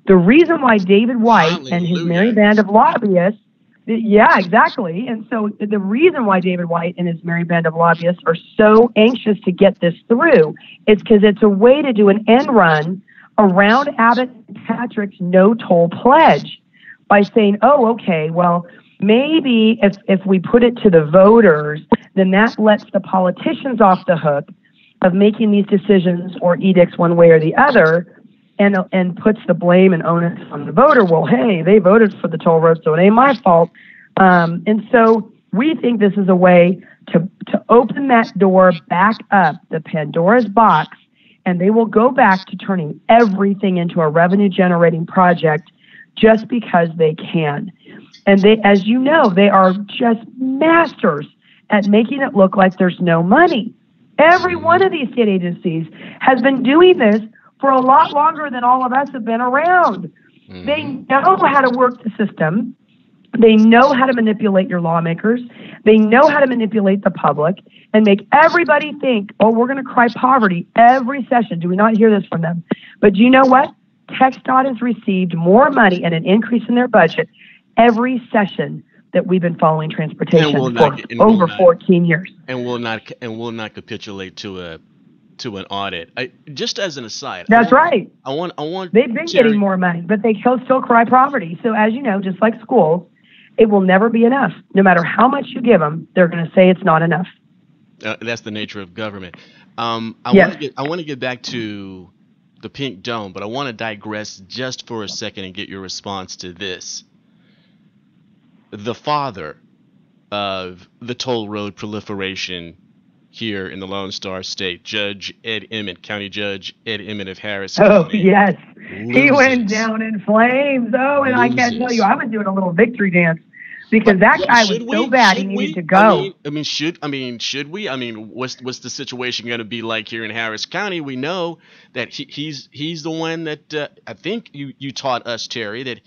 The reason why David White and his merry band of lobbyists, yeah, exactly. And so the reason why David White and his merry band of lobbyists are so anxious to get this through is because it's a way to do an end run around Abbott and Patrick's no toll pledge by saying, oh, okay, well, maybe if we put it to the voters, then that lets the politicians off the hook of making these decisions or edicts one way or the other, and puts the blame and onus on the voter. Well, hey, they voted for the toll road, so it ain't my fault. And so we think this is a way to open that door back up, the Pandora's box, and they will go back to turning everything into a revenue-generating project just because they can. And they, as you know, they are just masters at making it look like there's no money. Every one of these state agencies has been doing this for a lot longer than all of us have been around. They know how to work the system. They know how to manipulate your lawmakers. They know how to manipulate the public and make everybody think, oh, we're going to cry poverty every session. Do we not hear this from them? But do you know what? TxDOT has received more money and an increase in their budget every session that we've been following transportation for over 14 years. And will not capitulate to an audit. Just as an aside. That's right. I want. They've been getting more money, but they still cry poverty. So as you know, just like schools, it will never be enough. No matter how much you give them, they're going to say it's not enough. That's the nature of government. I want to get back to the Pink Dome, but I want to digress just for a second and get your response to this. The father of the toll road proliferation here in the Lone Star State, Judge Ed Emmett, County Judge Ed Emmett of Harris County. Yes. He went down in flames. Oh, and I can't tell you, I was doing a little victory dance because that guy was so bad he needed to go. Should we? I mean, what's the situation going to be like here in Harris County? We know that he's the one that I think you taught us, Terry, that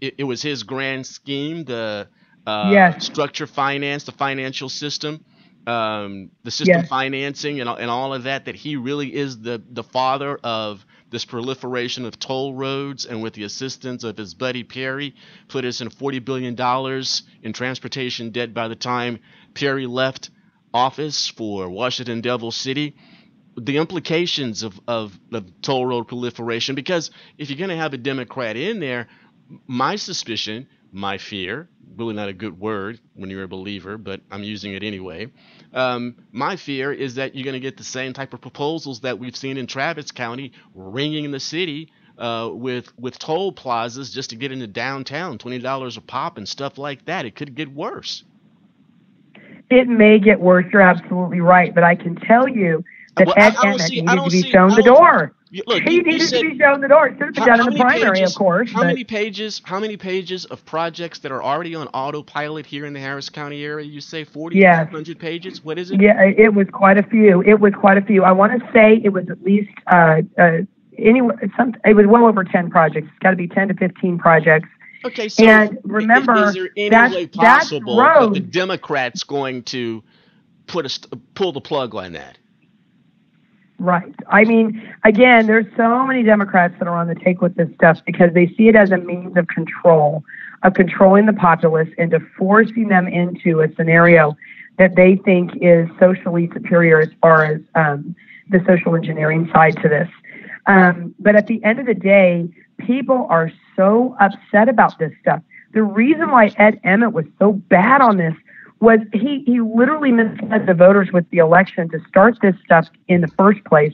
it was his grand scheme, the structure finance, the financial system. The system financing and all of that he really is the father of this proliferation of toll roads, and with the assistance of his buddy Perry, put us in $40 billion in transportation debt by the time Perry left office for Washington Devil City. The implications of the toll road proliferation, because if you're going to have a Democrat in there, my suspicion, my fear, really not a good word when you're a believer, but I'm using it anyway. My fear is that you're going to get the same type of proposals that we've seen in Travis County, ringing the city with toll plazas just to get into downtown, $20 a pop and stuff like that. It could get worse. It may get worse. You're absolutely right. But I can tell you that Ed Emmett needed to be shown the door. Look, he needed to be shown the door. It should have been done in the primary, of course. How many pages of projects that are already on autopilot here in the Harris County area? You say 40, 100 pages? What is it? Yeah, it was quite a few. I want to say it was at least it was well over 10 projects. It's got to be 10 to 15 projects. Okay, so and remember, is there any way possible that the Democrats going to pull the plug on that? Right. I mean, again, there's so many Democrats that are on the take with this stuff because they see it as a means of control, of controlling the populace into forcing them into a scenario that they think is socially superior as far as the social engineering side to this. But at the end of the day, people are so upset about this stuff. The reason why Ed Emmett was so bad on this was he literally misled the voters with the election to start this stuff in the first place,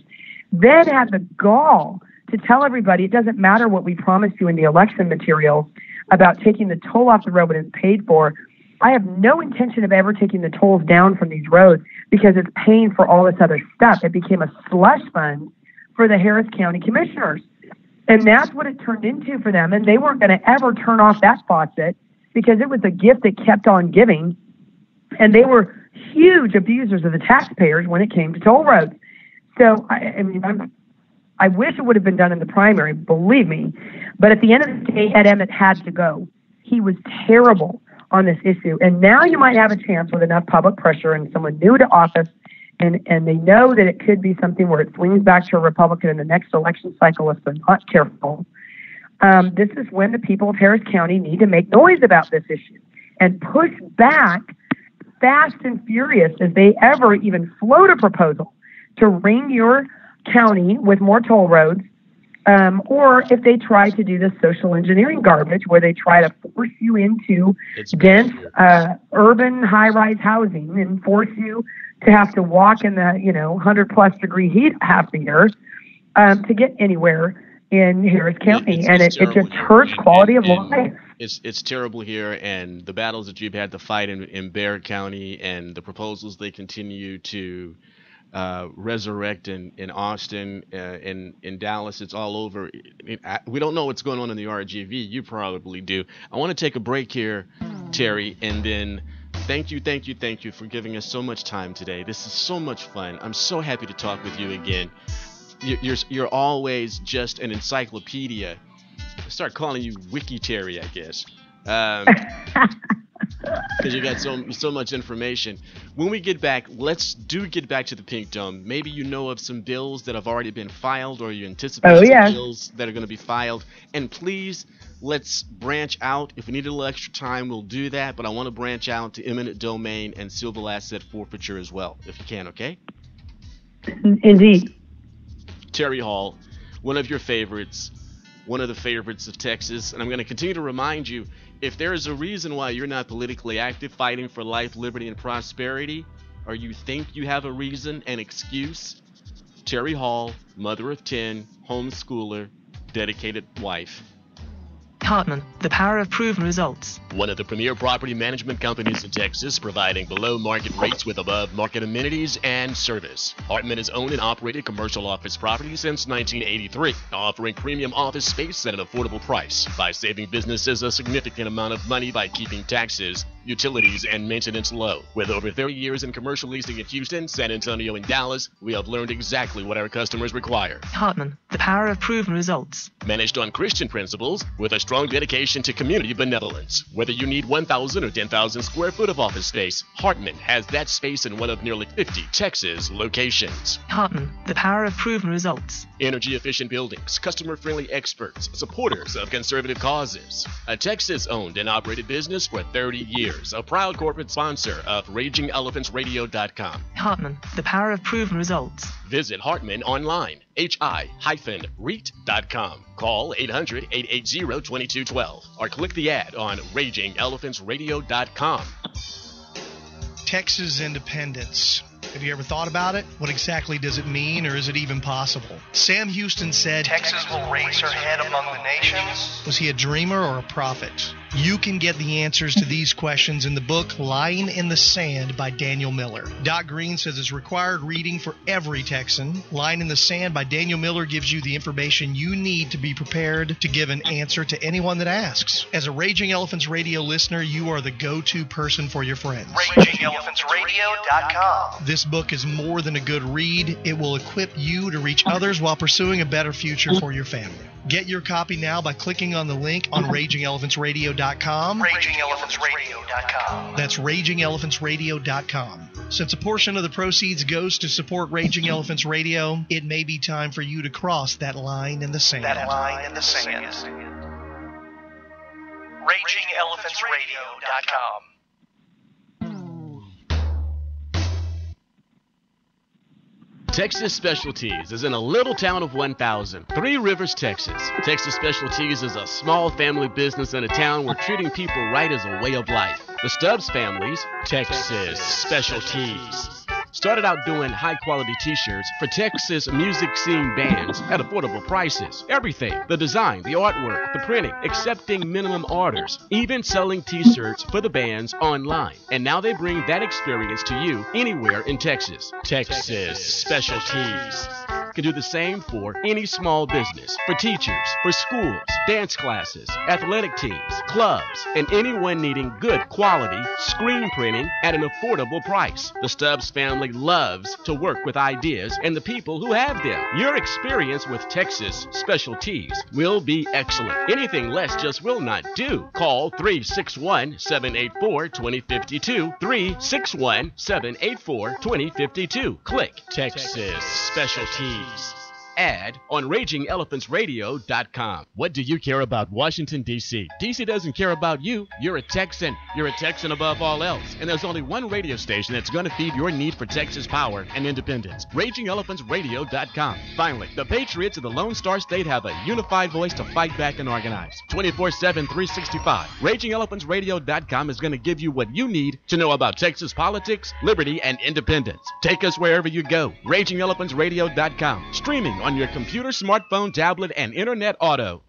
then had the gall to tell everybody it doesn't matter what we promised you in the election materials about taking the toll off the road when it's paid for. I have no intention of ever taking the tolls down from these roads because it's paying for all this other stuff. It became a slush fund for the Harris County commissioners. And that's what it turned into for them. And they weren't going to ever turn off that faucet because it was a gift that kept on giving. And they were huge abusers of the taxpayers when it came to toll roads. So, I wish it would have been done in the primary, believe me. But at the end of the day, Ed Emmett had to go. He was terrible on this issue. And now you might have a chance with enough public pressure and someone new to office, and they know that it could be something where it swings back to a Republican in the next election cycle if they're not careful. This is when the people of Harris County need to make noise about this issue and push back fast and furious as they ever even float a proposal to ring your county with more toll roads, or if they try to do this social engineering garbage where they try to force you into dense urban high-rise housing and force you to have to walk in the 100-plus degree heat half the year to get anywhere in Harris County, and it just hurts quality of life. It's terrible here, and the battles that you've had to fight in Bexar County and the proposals they continue to resurrect in Austin, in Dallas, it's all over. We don't know what's going on in the RGV. You probably do. I want to take a break here, Terry, and then thank you for giving us so much time today. This is so much fun. I'm so happy to talk with you again. You're always just an encyclopedia. I start calling you Wiki Terry, I guess. Because you got so much information. When we get back, let's get back to the Pink Dome. Maybe you know of some bills that have already been filed, or you anticipate some bills that are going to be filed. And please, let's branch out. If we need a little extra time, we'll do that. But I want to branch out to eminent domain and civil asset forfeiture as well, if you can, okay? Indeed. Terry Hall, one of your favorites, one of the favorites of Texas. And I'm going to continue to remind you, if there is a reason why you're not politically active, fighting for life, liberty, and prosperity, or you think you have a reason, an excuse, Terry Hall, mother of 10, homeschooler, dedicated wife. Hartman, the power of proven results. One of the premier property management companies in Texas, providing below market rates with above market amenities and service. Hartman has owned and operated commercial office properties since 1983, offering premium office space at an affordable price by saving businesses a significant amount of money by keeping taxes, utilities, and maintenance low. With over 30 years in commercial leasing in Houston, San Antonio, and Dallas, we have learned exactly what our customers require. Hartman, the power of proven results. Managed on Christian principles with a strong dedication to community benevolence. Whether you need 1,000 or 10,000 square foot of office space, Hartman has that space in one of nearly 50 Texas locations. Hartman, the power of proven results. Energy efficient buildings, customer friendly experts, supporters of conservative causes. A Texas owned and operated business for 30 years. A proud corporate sponsor of RagingElePhantsRadio.com. Hartman, the power of proven results. Visit Hartman online, hi-REIT.com. Call 800-880-2212 or click the ad on RagingElePhantsRadio.com. Texas independence. Have you ever thought about it? What exactly does it mean, or is it even possible? Sam Houston said, Texas will raise her head among the nations. Was he a dreamer or a prophet? You can get the answers to these questions in the book Lying in the Sand by Daniel Miller. Doc Green says it's required reading for every Texan. Lying in the Sand by Daniel Miller gives you the information you need to be prepared to give an answer to anyone that asks. As a Raging Elephants Radio listener, you are the go-to person for your friends. RagingElePhantsRadio.com. This book is more than a good read. It will equip you to reach others while pursuing a better future for your family. Get your copy now by clicking on the link on RagingElePhantsRadio.com. RagingElePhantsRadio.com. That's RagingElePhantsRadio.com. Since a portion of the proceeds goes to support Raging Elephants Radio, it may be time for you to cross that line in the sand. That line in the sand. RagingElePhantsRadio.com. Texas Specialties is in a little town of 1,000, Three Rivers, Texas. Texas Specialties is a small family business in a town where treating people right is a way of life. The Stubbs family's Texas Specialties started out doing high-quality t-shirts for Texas music scene bands at affordable prices. Everything, the design, the artwork, the printing, accepting minimum orders, even selling t-shirts for the bands online. And now they bring that experience to you anywhere in Texas. Texas Specialties can do the same for any small business, for teachers, for schools, dance classes, athletic teams, clubs, and anyone needing good quality screen printing at an affordable price. The Stubbs family loves to work with ideas and the people who have them. Your experience with Texas Specialties will be excellent. Anything less just will not do. Call 361-784-2052, 361-784-2052. Click Texas Specialties. Ad on RagingElePhantsRadio.com. What do you care about Washington, D.C.? D.C. doesn't care about you. You're a Texan. You're a Texan above all else. And there's only one radio station that's going to feed your need for Texas power and independence. RagingElePhantsRadio.com. Finally, the Patriots of the Lone Star State have a unified voice to fight back and organize. 24/7, 365. RagingElePhantsRadio.com is going to give you what you need to know about Texas politics, liberty, and independence. Take us wherever you go. RagingElePhantsRadio.com. Streaming on your computer, smartphone, tablet, and Internet Auto.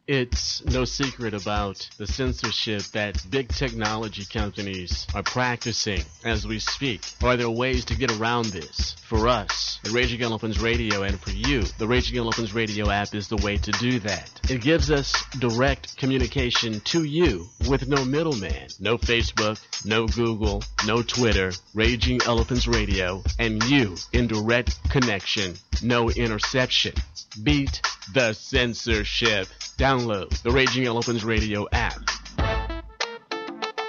It's no secret about the censorship that big technology companies are practicing as we speak. Are there ways to get around this? For us at Raging Elephants Radio and for you, the Raging Elephants Radio app is the way to do that. It gives us direct communication to you with no middleman. No Facebook, no Google, no Twitter. Raging Elephants Radio and you in direct connection. No interception. Beat the censorship. Download the Raging Elephants Radio app.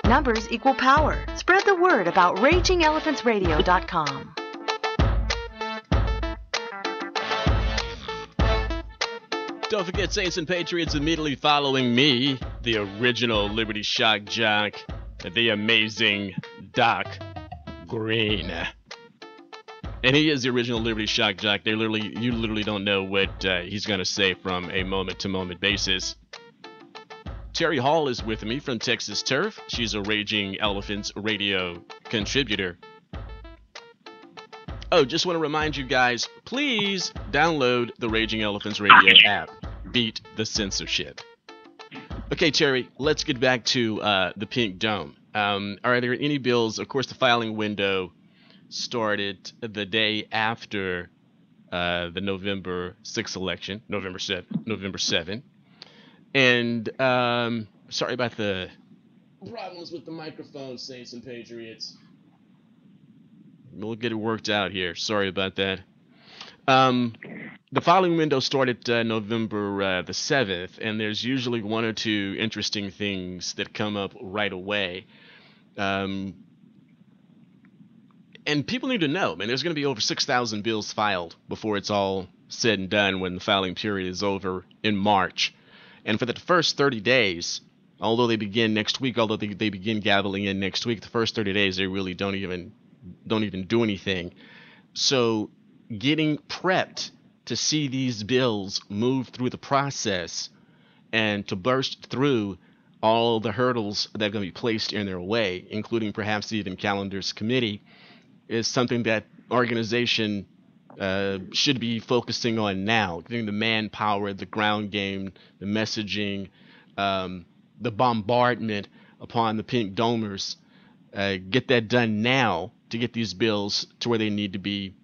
Numbers equal power. Spread the word about RagingElephantsRadio.com. Don't forget, Saints and Patriots, immediately following me, the original Liberty Shock Jock, the amazing Doc Green. And he is the original Liberty Shock Jock. You literally don't know what he's going to say from a moment-to-moment basis. Terry Hall is with me from Texas Turf. She's a Raging Elephants Radio contributor. Oh, just want to remind you guys, please download the Raging Elephants Radio app. Beat the censorship. Okay, Terry, let's get back to the Pink Dome. Are there any bills? Of course, the filing window started the day after the November 6th election, November 7. And sorry about the problems with the microphone, Saints and Patriots. We'll get it worked out here. Sorry about that. The filing window started November the 7th, and there's usually one or two interesting things that come up right away. And people need to know, man, there's going to be over 6,000 bills filed before it's all said and done when the filing period is over in March. And for the first 30 days, although they begin next week, although they begin gaveling in next week, the first 30 days they really don't even do anything. So getting prepped to see these bills move through the process and to burst through all the hurdles that are going to be placed in their way, including perhaps even Calendar's committee, is something that organization should be focusing on now. Getting the manpower, the ground game, the messaging, the bombardment upon the Pink Domers. Get that done now to get these bills to where they need to be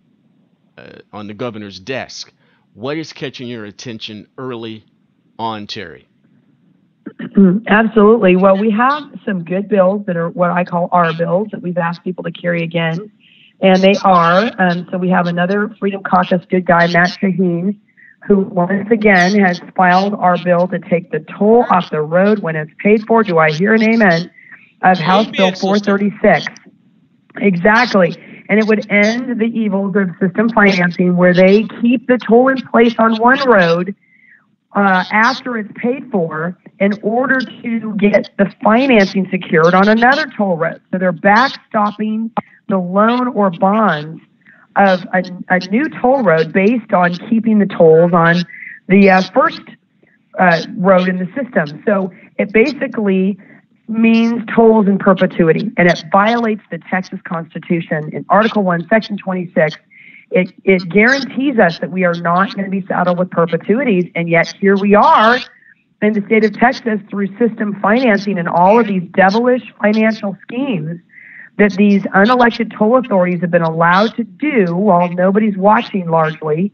on the governor's desk. What is catching your attention early on, Terry? Absolutely. Well, we have some good bills that are what I call our bills that we've asked people to carry again. And they are. So we have another Freedom Caucus good guy, Matt Shaheen, who once again has filed our bill to take the toll off the road when it's paid for. Do I hear an amen? Of House Bill 436. Exactly. And it would end the evils of system financing where they keep the toll in place on one road after it's paid for in order to get the financing secured on another toll road. So they're backstopping the loan or bonds of a new toll road based on keeping the tolls on the first road in the system. So it basically means tolls in perpetuity, and it violates the Texas Constitution. In Article 1, Section 26, it guarantees us that we are not going to be saddled with perpetuities, and yet here we are in the state of Texas through system financing and all of these devilish financial schemes that these unelected toll authorities have been allowed to do while nobody's watching largely.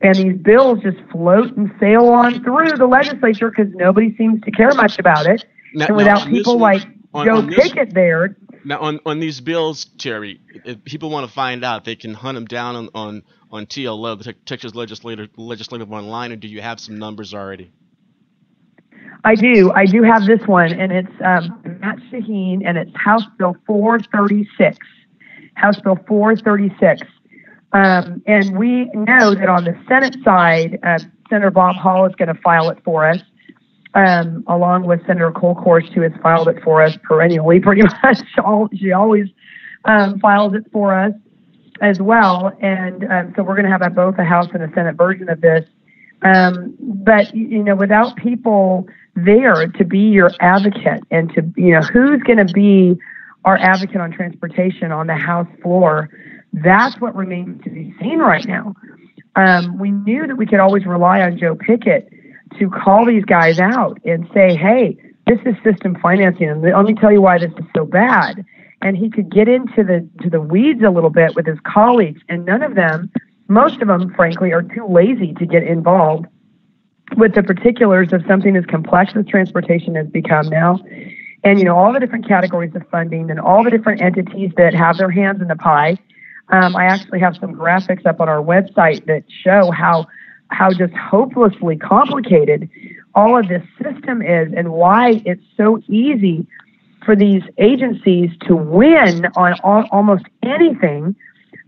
And these bills just float and sail on through the legislature because nobody seems to care much about it. And without people like Joe Pickett there. Now, on these bills, Terry, if people want to find out, they can hunt them down on TLO, the Texas Legislative Online, or do you have some numbers already? I do. I do have this one, and it's Matt Shaheen, and it's House Bill 436. House Bill 436. And we know that on the Senate side, Senator Bob Hall is going to file it for us, along with Senator Colkhorst, who has filed it for us perennially, pretty much. She always files it for us as well. And so we're going to have both a House and a Senate version of this. But, you know, without people there to be your advocate and to, you know, who's going to be our advocate on transportation on the House floor, that's what remains to be seen right now. We knew that we could always rely on Joe Pickett to call these guys out and say, hey, this is system financing, and let me tell you why this is so bad. And he could get into the weeds a little bit with his colleagues, and most of them, frankly, are too lazy to get involved with the particulars of something as complex as transportation has become now. And, all the different categories of funding and all the different entities that have their hands in the pie. I actually have some graphics up on our website that show how just hopelessly complicated all of this system is, and why it's so easy for these agencies to win on almost anything,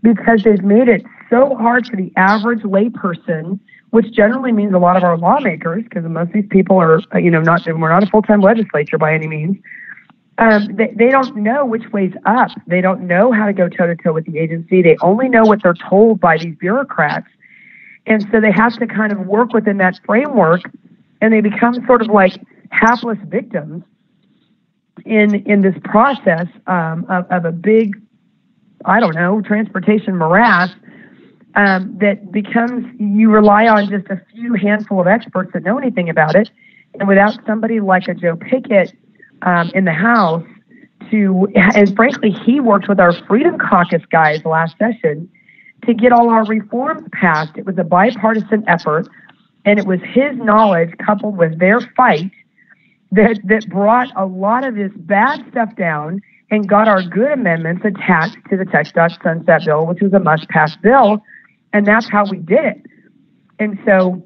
because they've made it so hard for the average layperson, which generally means a lot of our lawmakers, because most of these people are, we're not a full-time legislature by any means. They don't know which way's up. They don't know how to go toe-to-toe with the agency. They only know what they're told by these bureaucrats. And so they have to kind of work within that framework, and they become sort of like hapless victims in this process of a big, transportation morass that becomes, you rely on just a few handful of experts that know anything about it, and without somebody like a Joe Pickett in the House and frankly, he worked with our Freedom Caucus guys last session to get all our reforms passed. It was a bipartisan effort, and it was his knowledge coupled with their fight that brought a lot of this bad stuff down and got our good amendments attached to the Tech Sunset Bill, which was a must-pass bill, and that's how we did it. And so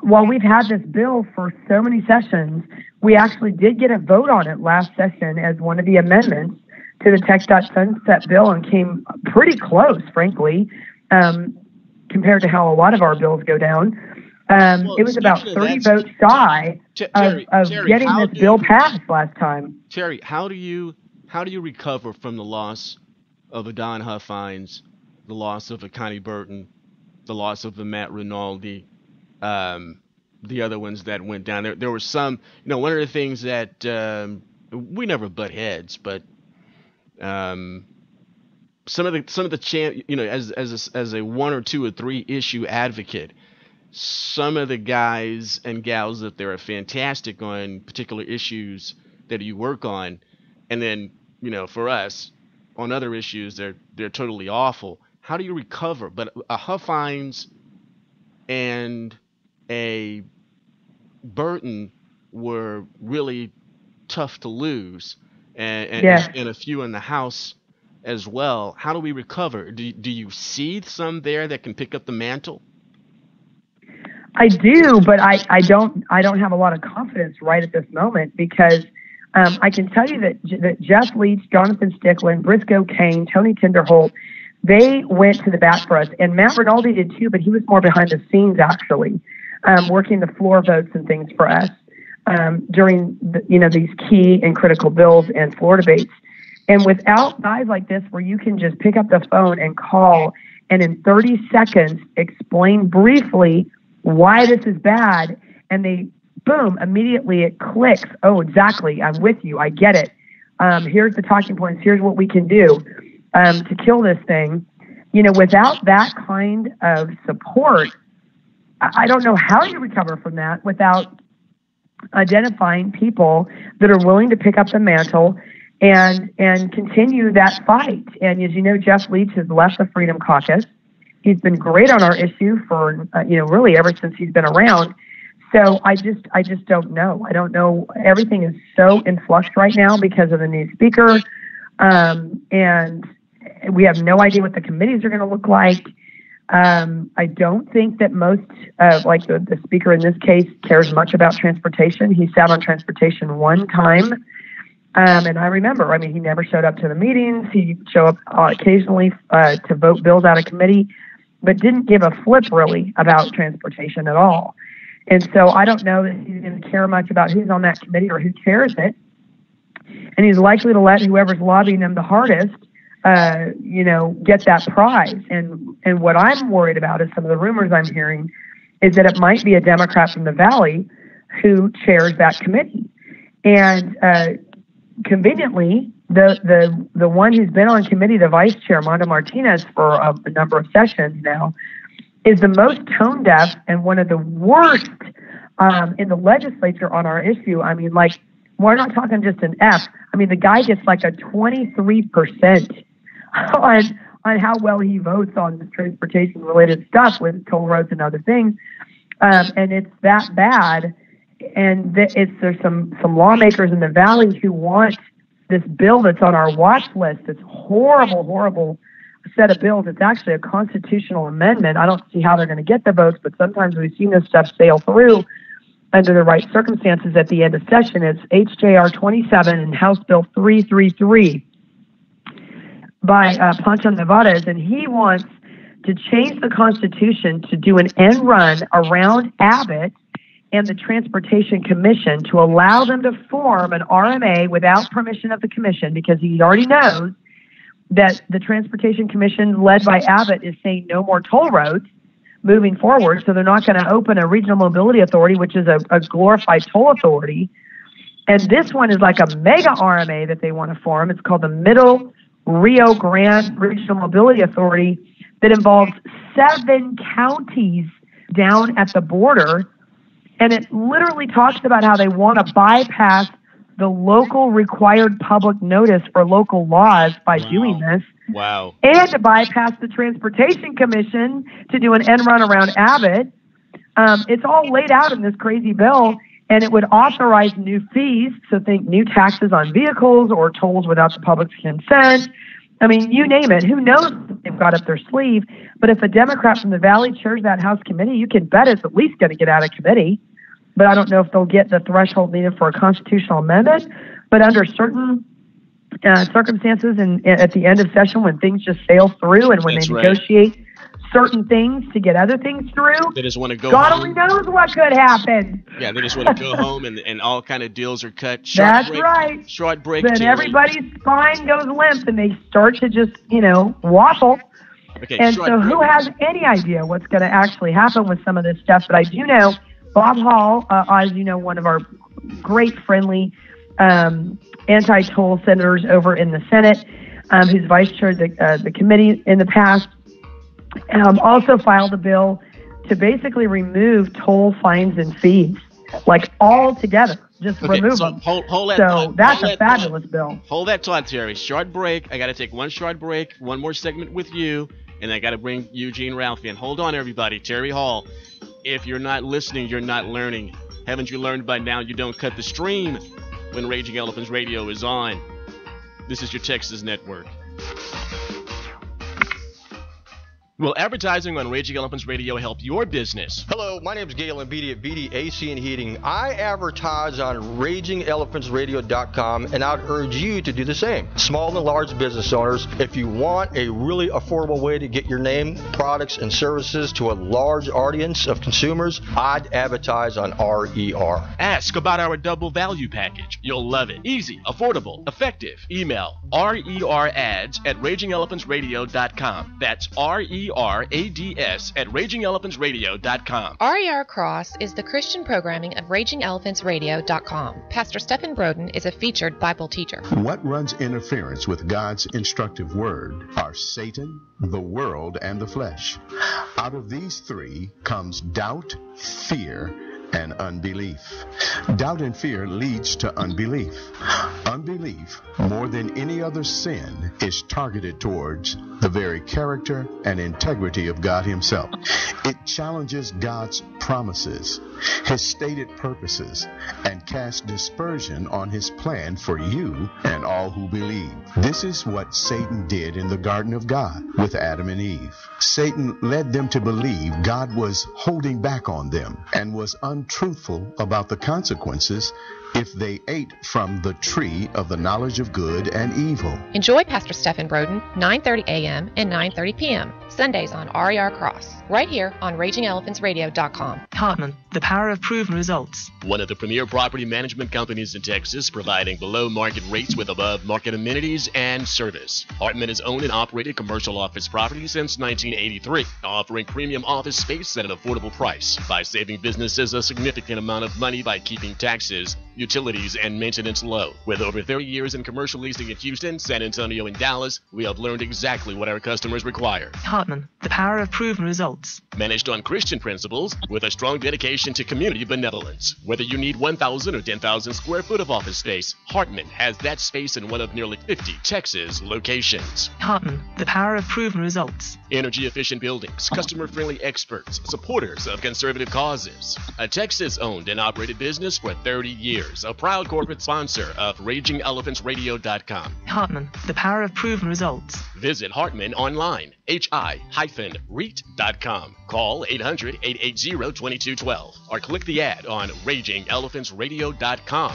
while we've had this bill for so many sessions, we actually did get a vote on it last session as one of the amendments to the Tech Sunset Bill, and came pretty close, frankly, compared to how a lot of our bills go down. It was about 30 votes shy of getting this bill passed last time. Terry, how do you recover from the loss of a Don Huffines, the loss of a Connie Burton, the loss of a Matt Rinaldi, the other ones that went down? There were some, one of the things that we never butt heads, but some of the as a 1 or 2 or 3 issue advocate, some of the guys and gals that they're fantastic on particular issues that you work on, and then for us on other issues they're totally awful. How do you recover? But a Huffines and a Burton were really tough to lose, and a few in the House as well. How do we recover? Do you see some there that can pick up the mantle? I do, but I don't have a lot of confidence right at this moment, because I can tell you that Jeff Leach, Jonathan Stickland, Briscoe Kane, Tony Tinderholt, they went to the bat for us, and Matt Rinaldi did too, but he was more behind the scenes actually, working the floor votes and things for us during these key and critical bills and floor debates. And without guys like this, where you can just pick up the phone and call, and in 30 seconds explain briefly why this is bad, and they, boom, immediately it clicks. Oh, exactly. I'm with you. I get it. Here's the talking points. Here's what we can do to kill this thing. Without that kind of support, I don't know how you recover from that without identifying people that are willing to pick up the mantle and continue that fight. And as you know, Jeff Leach has left the Freedom Caucus. He's been great on our issue for, really ever since he's been around. So I just don't know. I don't know. Everything is so in flux right now because of the new speaker. And we have no idea what the committees are going to look like. I don't think that most, like the speaker in this case, cares much about transportation. He sat on transportation one time. And I remember, he never showed up to the meetings. He'd show up occasionally to vote bills out of committee, but didn't give a flip really about transportation at all. And so I don't know that he's going to care much about who's on that committee or who chairs it. And he's likely to let whoever's lobbying him the hardest, get that prize. And what I'm worried about is some of the rumors I'm hearing is that it might be a Democrat from the Valley who chairs that committee. And conveniently, the one who's been on committee, the vice chair, Mondo Martinez, for a number of sessions now, is the most tone deaf and one of the worst in the legislature on our issue. I mean, like, we're not talking just an F. I mean, the guy gets like a 23% on how well he votes on this transportation-related stuff with toll roads and other things. And it's that bad. And there's some lawmakers in the Valley who want this bill that's on our watch list. It's horrible, horrible set of bills. It's actually a constitutional amendment. I don't see how they're going to get the votes, but sometimes we've seen this stuff sail through under the right circumstances at the end of session. It's HJR 27 and House Bill 333 by Pancho Nevarez, and he wants to change the Constitution to do an end run around Abbott and the Transportation Commission to allow them to form an RMA without permission of the commission, because he already knows that the Transportation Commission led by Abbott is saying no more toll roads moving forward, so they're not going to open a regional mobility authority, which is a glorified toll authority. And this one is like a mega RMA that they want to form. It's called the Middle Rio Grande Regional Mobility Authority that involves 7 counties down at the border. And it literally talks about how they want to bypass the local required public notice for local laws by doing this. Wow. And to bypass the Transportation Commission to do an end run around Abbott. It's all laid out in this crazy bill, and it would authorize new fees, so think new taxes on vehicles or tolls without the public's consent. I mean, you name it. Who knows what they've got up their sleeve? But if a Democrat from the Valley chairs that House committee, you can bet it's at least going to get out of committee. But I don't know if they'll get the threshold needed for a constitutional amendment. But under certain circumstances and at the end of session when things just sail through and when they negotiate certain things to get other things through, they just want to go God home. only knows what could happen. Yeah, they just want to go home and all kind of deals are cut. That's right. Short break. Then Terry. everybody's spine goes limp and they start to just, waffle. Okay, and short so break. who has any idea what's going to actually happen with some of this stuff? But I do know Bob Hall, as you know, one of our great friendly anti-toll senators over in the Senate, who's vice chaired the committee in the past, also filed a bill to basically remove toll fines and fees, like all together, just remove them. Hold that so thought. that's Hold a fabulous bill. Hold that thought, Terry. Short break. I got to take one short break, one more segment with you, and I got to bring Eugene Ralph in. Hold on, everybody. Terry Hall. If you're not listening, you're not learning. Haven't you learned by now you don't cut the stream when Raging Elephants Radio is on? This is your Texas network. Will advertising on Raging Elephants Radio help your business? Hello, my name is Gail Mbidi at BD AC and Heating. I advertise on RagingElephantsRadio.com, and I'd urge you to do the same. Small and large business owners, if you want a really affordable way to get your name, products, and services to a large audience of consumers, I'd advertise on RER. Ask about our double value package. You'll love it. Easy, affordable, effective. Email RERads@RagingElephantsRadio.com. That's RERADS at RagingElephantsRadio.com. RER Cross is the Christian programming of RagingElephantsRadio.com. Pastor Stephen Broden is a featured Bible teacher. What runs interference with God's instructive word are Satan, the world, and the flesh. Out of these three comes doubt, fear, and unbelief. Doubt and fear leads to unbelief. Unbelief, more than any other sin, is targeted towards the very character and integrity of God Himself. It challenges God's promises, His stated purposes, and casts dispersion on His plan for you and all who believe. This is what Satan did in the Garden of God with Adam and Eve. Satan led them to believe God was holding back on them and was untruthful about the consequences if they ate from the tree of the knowledge of good and evil. Enjoy Pastor Stephen Broden, 9:30 a.m. and 9:30 p.m. Sundays on RER Cross, right here on RagingElephantsRadio.com. Hartman, the power of proven results. One of the premier property management companies in Texas, providing below market rates with above market amenities and service. Hartman has owned and operated commercial office properties since 1983, offering premium office space at an affordable price by saving businesses a significant amount of money by keeping taxes utilities and maintenance low. With over 30 years in commercial leasing in Houston, San Antonio, and Dallas, we have learned exactly what our customers require. Hartman, the power of proven results. Managed on Christian principles with a strong dedication to community benevolence. Whether you need 1,000 or 10,000 square foot of office space, Hartman has that space in one of nearly 50 Texas locations. Hartman, the power of proven results. Energy-efficient buildings, customer-friendly experts, supporters of conservative causes. A Texas-owned and operated business for 30 years. A proud corporate sponsor of RagingElephantRadio.com. Hartman, the power of proven results. Visit Hartman online, hi-REIT.com. Call 800-880-2212 or click the ad on RagingElephantRadio.com.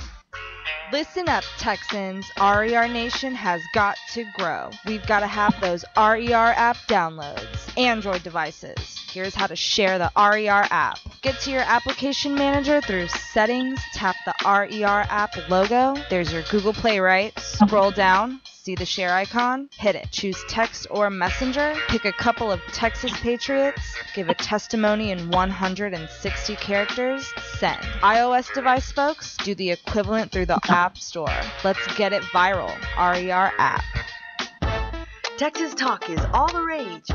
Listen up, Texans. RER Nation has got to grow. We've got to have those RER app downloads. Android devices. Here's how to share the RER app. Get to your application manager through Settings, tap the RER app logo. There's your Google Play, right? Scroll down. See the share icon? Hit it. Choose text or messenger. Pick a couple of Texas patriots. Give a testimony in 160 characters. Send. iOS device folks, do the equivalent through the App Store. Let's get it viral. RER app. Texas Talk is all the rage.